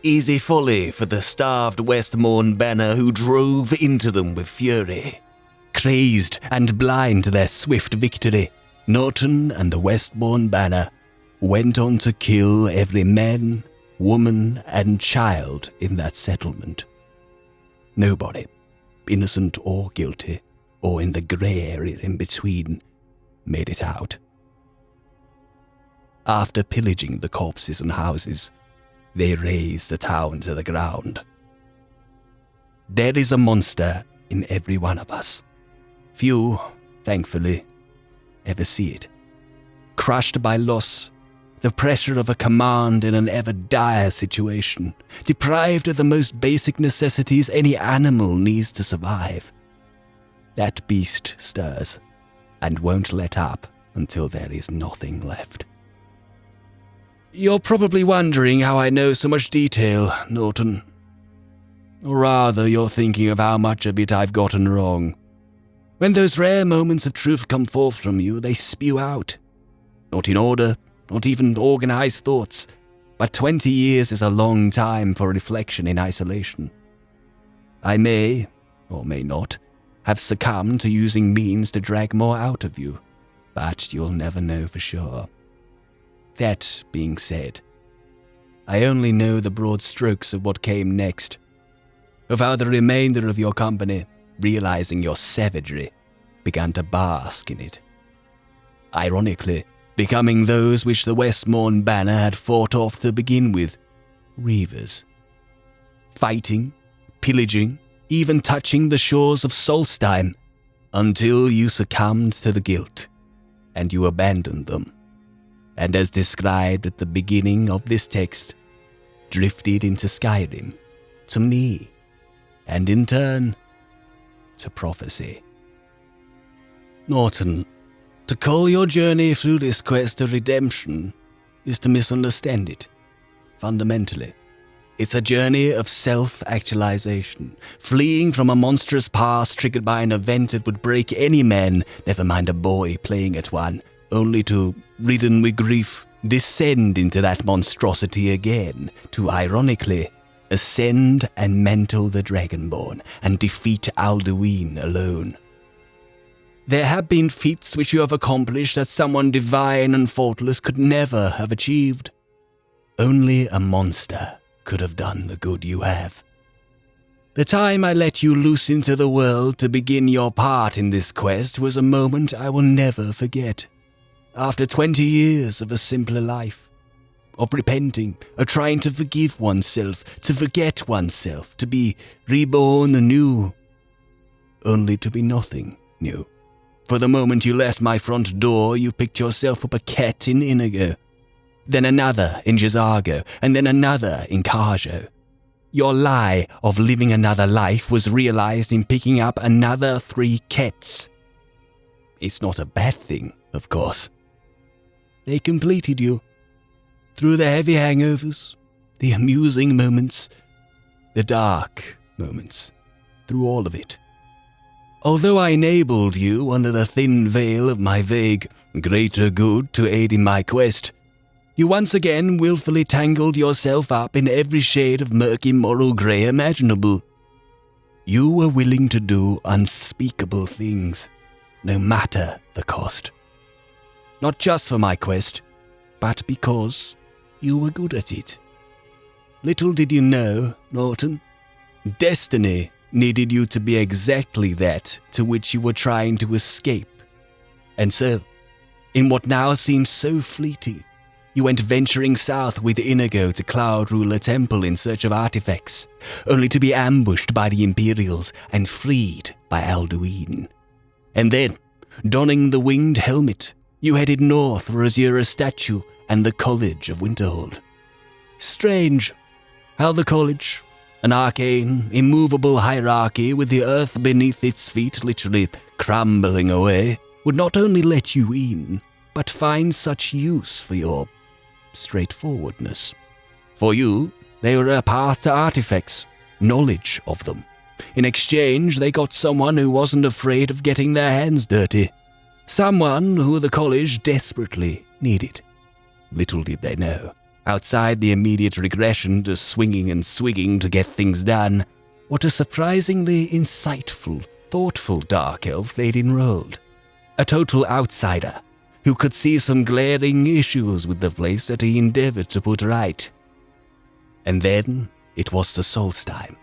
Easy folly for the starved Westmourne banner who drove into them with fury. Crazed and blind to their swift victory, Norton and the Westmourne banner went on to kill every man, woman, and child in that settlement. Nobody, innocent or guilty, or in the grey area in between, made it out. After pillaging the corpses and houses, they razed the town to the ground. There is a monster in every one of us. Few, thankfully, ever see it. Crushed by loss, the pressure of a command in an ever dire situation, deprived of the most basic necessities any animal needs to survive. That beast stirs, and won't let up until there is nothing left. You're probably wondering how I know so much detail, Norton. Or rather, you're thinking of how much of it I've gotten wrong. When those rare moments of truth come forth from you, they spew out. Not in order, not even organized thoughts, but 20 years is a long time for reflection in isolation. I may, or may not, have succumbed to using means to drag more out of you, but you'll never know for sure. That being said, I only know the broad strokes of what came next, of how the remainder of your company, realizing your savagery, began to bask in it. Ironically, becoming those which the Westmourne banner had fought off to begin with, reavers. Fighting, pillaging, even touching the shores of Solstheim, until you succumbed to the guilt, and you abandoned them, and as described at the beginning of this text, drifted into Skyrim, to me, and in turn, to prophecy. Norton, to call your journey through this quest a redemption is to misunderstand it, fundamentally. It's a journey of self-actualization, fleeing from a monstrous past triggered by an event that would break any man, never mind a boy playing at one, only to, ridden with grief, descend into that monstrosity again, to ironically ascend and mantle the Dragonborn, and defeat Alduin alone. There have been feats which you have accomplished that someone divine and faultless could never have achieved. Only a monster could have done the good you have. The time I let you loose into the world to begin your part in this quest was a moment I will never forget. After 20 years of a simpler life, of repenting, of trying to forgive oneself, to forget oneself, to be reborn anew, only to be nothing new. For the moment you left my front door, you picked yourself up a cat in Inigo, then another in Gisargo, and then another in Carjo. Your lie of living another life was realized in picking up another 3 cats. It's not a bad thing, of course. They completed you. Through the heavy hangovers, the amusing moments, the dark moments, through all of it. Although I enabled you under the thin veil of my vague greater good to aid in my quest, you once again willfully tangled yourself up in every shade of murky moral grey imaginable. You were willing to do unspeakable things, no matter the cost. Not just for my quest, but because you were good at it. Little did you know, Norton, destiny needed you to be exactly that to which you were trying to escape. And so, in what now seems so fleeting, you went venturing south with Inigo to Cloud Ruler Temple in search of artifacts, only to be ambushed by the Imperials and freed by Alduin. And then, donning the winged helmet, you headed north for Azura's statue and the College of Winterhold. Strange how the college, an arcane, immovable hierarchy with the earth beneath its feet literally crumbling away, would not only let you in, but find such use for your straightforwardness. For you, they were a path to artifacts, knowledge of them. In exchange, they got someone who wasn't afraid of getting their hands dirty. Someone who the college desperately needed. Little did they know, outside the immediate regression to swinging and swigging to get things done, what a surprisingly insightful, thoughtful dark elf they'd enrolled. A total outsider, who could see some glaring issues with the place that he endeavored to put right. And then it was to Solstheim.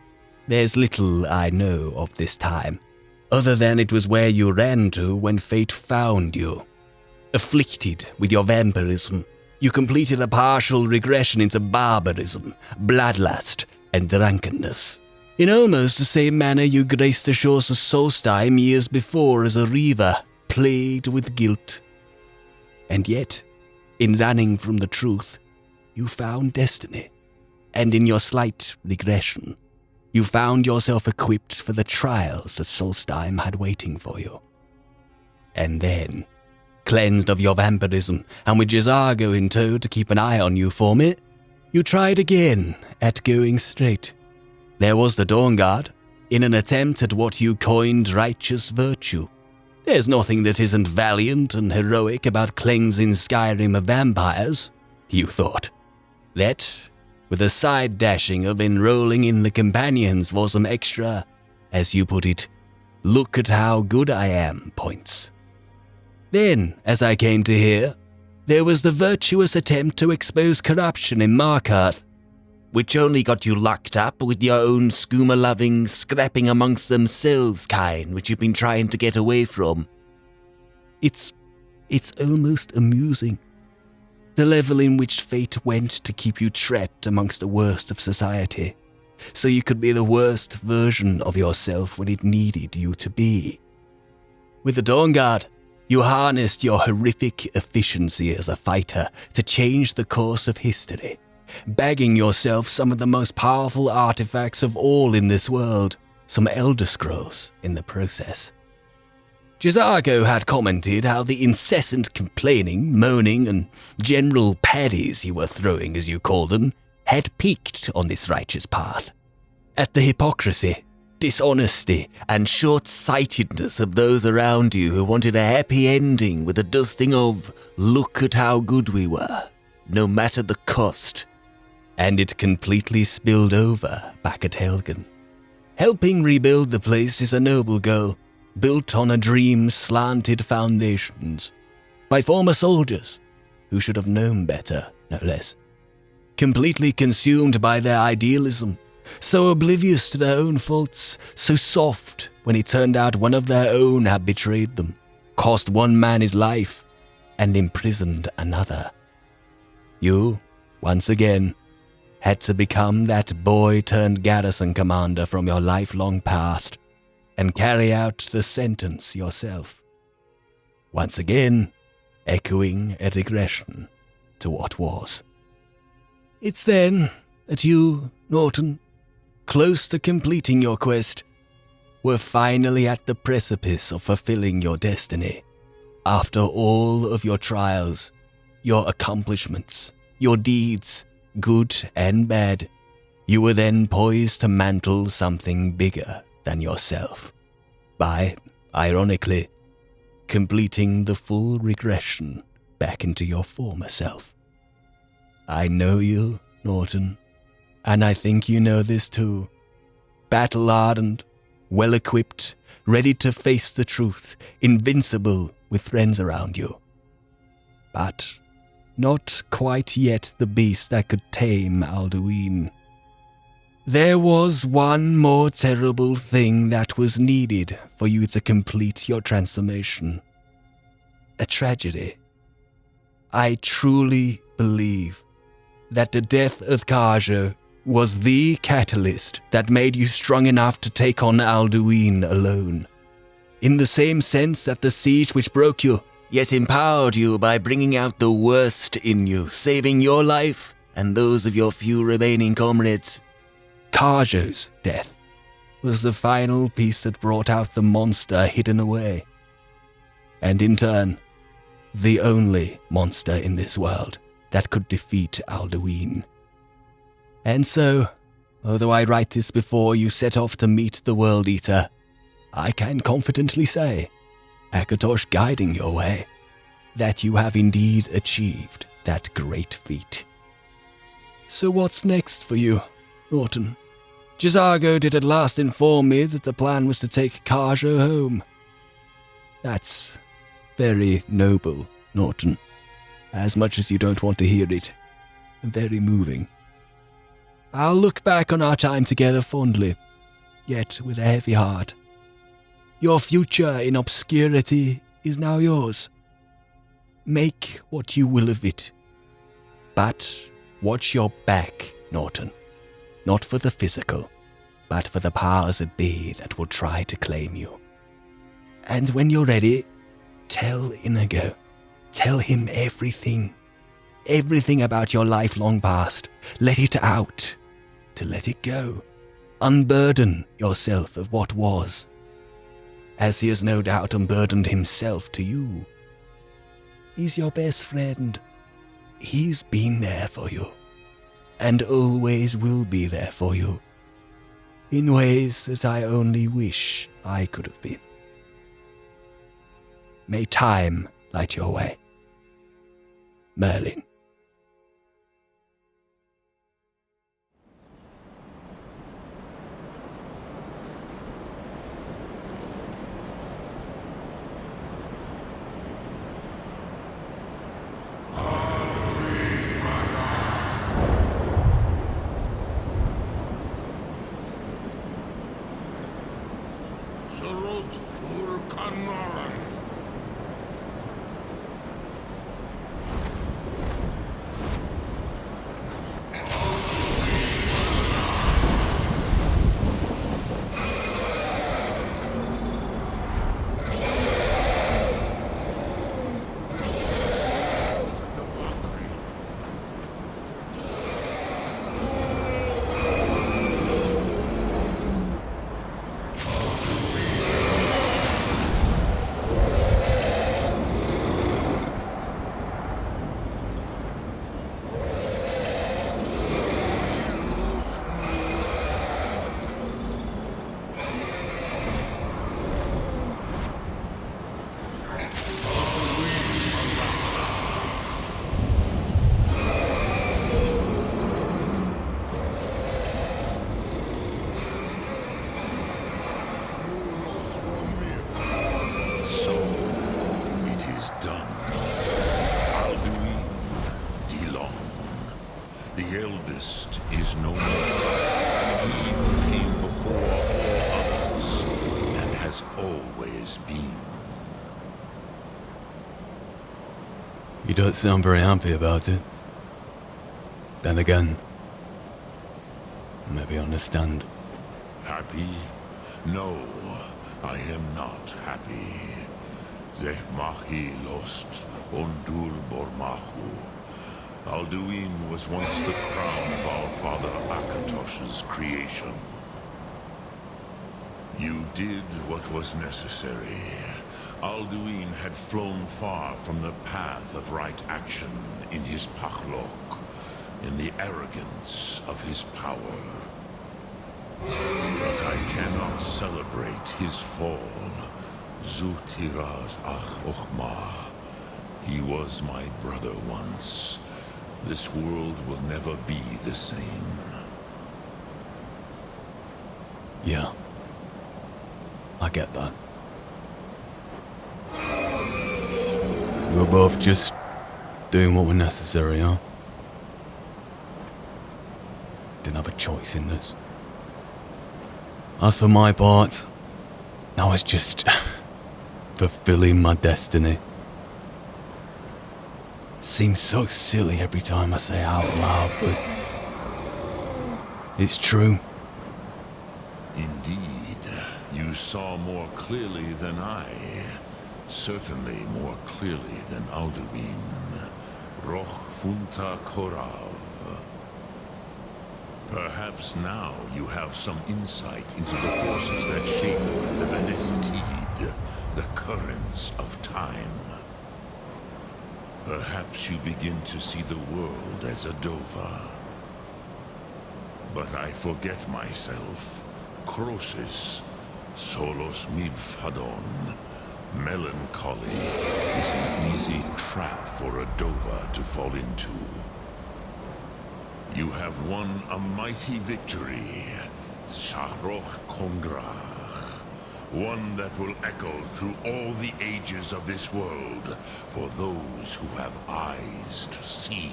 There's little I know of this time, other than it was where you ran to when fate found you. Afflicted with your vampirism, you completed a partial regression into barbarism, bloodlust, and drunkenness. In almost the same manner you graced the shores of Solstheim years before as a reaver, plagued with guilt. And yet, in running from the truth, you found destiny. And in your slight regression, you found yourself equipped for the trials that Solstheim had waiting for you. And then, cleansed of your vampirism, and with Gisargo in tow to keep an eye on you for me, you tried again at going straight. There was the Dawnguard, in an attempt at what you coined righteous virtue. There's nothing that isn't valiant and heroic about cleansing Skyrim of vampires, you thought. That, with a side dashing of enrolling in the companions for some extra, as you put it, look at how good I am points. Then, as I came to hear, there was the virtuous attempt to expose corruption in Markarth, which only got you locked up with your own skooma-loving, scrapping amongst themselves kind which you've been trying to get away from. It's almost amusing. The level in which fate went to keep you trapped amongst the worst of society, so you could be the worst version of yourself when it needed you to be. With the Dawnguard, you harnessed your horrific efficiency as a fighter to change the course of history, bagging yourself some of the most powerful artifacts of all in this world, some Elder Scrolls in the process. J'zargo had commented how the incessant complaining, moaning, and general paddies you were throwing, as you called them, had peaked on this righteous path. At the hypocrisy, dishonesty, and short-sightedness of those around you who wanted a happy ending with a dusting of, look at how good we were, no matter the cost. And it completely spilled over back at Helgen. Helping rebuild the place is a noble goal, built on a dream's slanted foundations, by former soldiers, who should have known better, no less. Completely consumed by their idealism, so oblivious to their own faults, so soft when it turned out one of their own had betrayed them, cost one man his life, and imprisoned another. You, once again, had to become that boy-turned-garrison commander from your lifelong past, and carry out the sentence yourself. Once again, echoing a regression to what was. It's then that you, Norton, close to completing your quest, were finally at the precipice of fulfilling your destiny. After all of your trials, your accomplishments, your deeds, good and bad, you were then poised to mantle something bigger than yourself, by, ironically, completing the full regression back into your former self. I know you, Norton, and I think you know this too. Battle-hardened, well-equipped, ready to face the truth, invincible with friends around you. But not quite yet the beast that could tame Alduin. There was one more terrible thing that was needed for you to complete your transformation. A tragedy. I truly believe that the death of Kaja was the catalyst that made you strong enough to take on Alduin alone. In the same sense that the siege which broke you, yet empowered you by bringing out the worst in you, saving your life and those of your few remaining comrades. Kaja's death was the final piece that brought out the monster hidden away. And in turn, the only monster in this world that could defeat Alduin. And so, although I write this before you set off to meet the World Eater, I can confidently say, Akatosh guiding your way, that you have indeed achieved that great feat. So what's next for you, Norton? J'zargo did at last inform me that the plan was to take Kaja home. That's very noble, Norton. As much as you don't want to hear it, very moving. I'll look back on our time together fondly, yet with a heavy heart. Your future in obscurity is now yours. Make what you will of it. But watch your back, Norton. Not for the physical, but for the powers that be that will try to claim you. And when you're ready, tell Inigo. Tell him everything. Everything about your lifelong past. Let it out. To let it go. Unburden yourself of what was. As he has no doubt unburdened himself to you. He's your best friend. He's been there for you. And always will be there for you. In ways that I only wish I could have been. May time light your way. Merlin. eldest is no more. He who came before all others and has always been. You don't sound very happy about it. Then again, maybe I understand. Happy? No, I am not happy. Zeh mahi lost ondur bormahu. Alduin was once the crown of our father Akatosh's creation. You did what was necessary. Alduin had flown far from the path of right action in his pachlok, in the arrogance of his power. But I cannot celebrate his fall. Zutiraz ach ochma. He was my brother once. This world will never be the same. Yeah. I get that. We were both just doing what was necessary, huh? Didn't have a choice in this. As for my part, I was just fulfilling my destiny. Seems so silly every time I say it out loud, but it's true. Indeed, you saw more clearly than I. Certainly more clearly than Alduin. Roch funta korav. Perhaps now you have some insight into the forces that shape the Venesitid, the currents of time. Perhaps you begin to see the world as a Dova. But I forget myself. Crosis, solos midfadon. Melancholy is an easy trap for a Dova to fall into. You have won a mighty victory, Shahroch Kongrach. One that will echo through all the ages of this world for those who have eyes to see.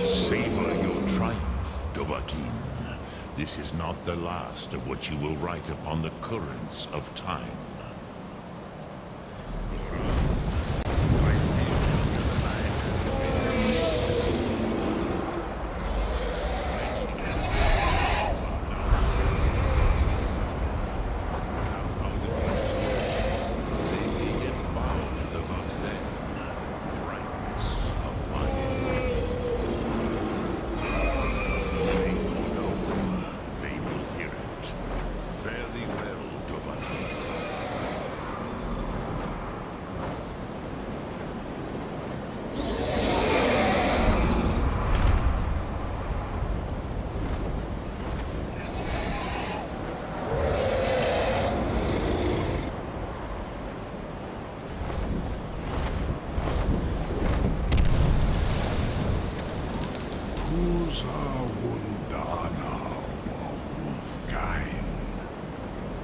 Savor your triumph, Dovahkiin. This is not the last of what you will write upon the currents of time.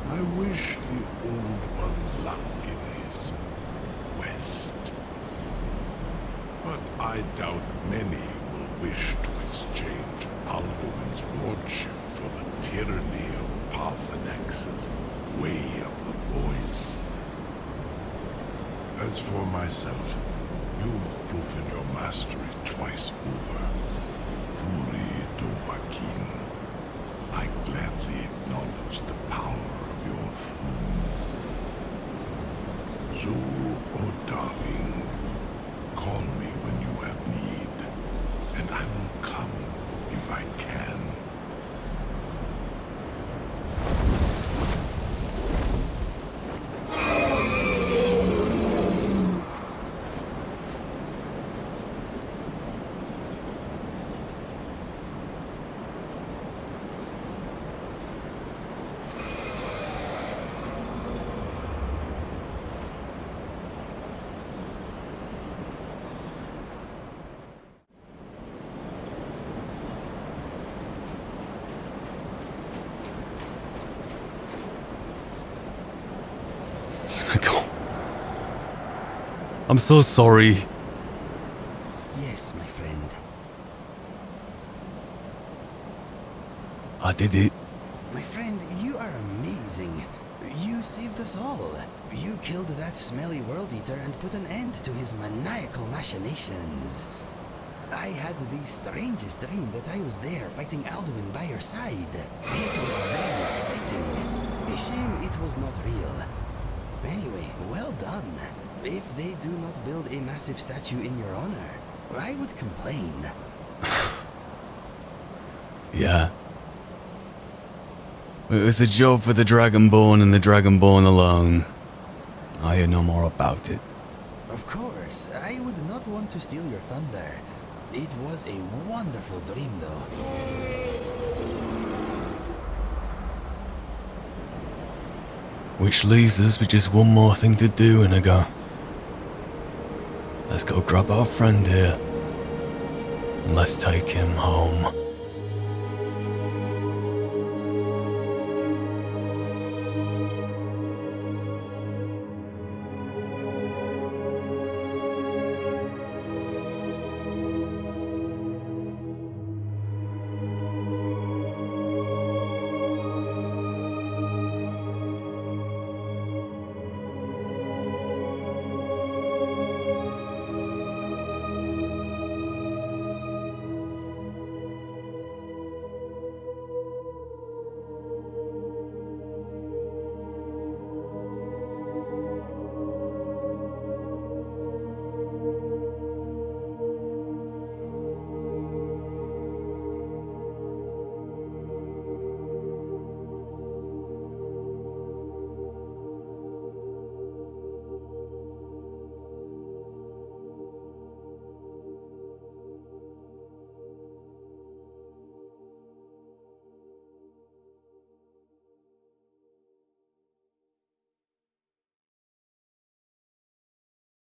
I wish the Old One luck in his quest. But I doubt many will wish to exchange Alduin's lordship for the tyranny of Parthenax's way of the voice. As for myself, you've proven your mastery twice over. Furi Dovahkiin, I gladly acknowledge the power of your throne. Zu Odaving, call me when you have need, and I will come if I can. I'm so sorry. Yes, my friend. I did it. My friend, you are amazing. You saved us all. You killed that smelly world eater and put an end to his maniacal machinations. I had the strangest dream that I was there fighting Alduin by your side. It was very exciting. A shame it was not real. Anyway, well done. If they do not build a massive statue in your honor, I would complain. Yeah. It was a job for the Dragonborn and the Dragonborn alone. I hear no more about it. Of course, I would not want to steal your thunder. It was a wonderful dream, though. Which leaves us with just one more thing to do, Inigo. Let's go grab our friend here. And let's take him home.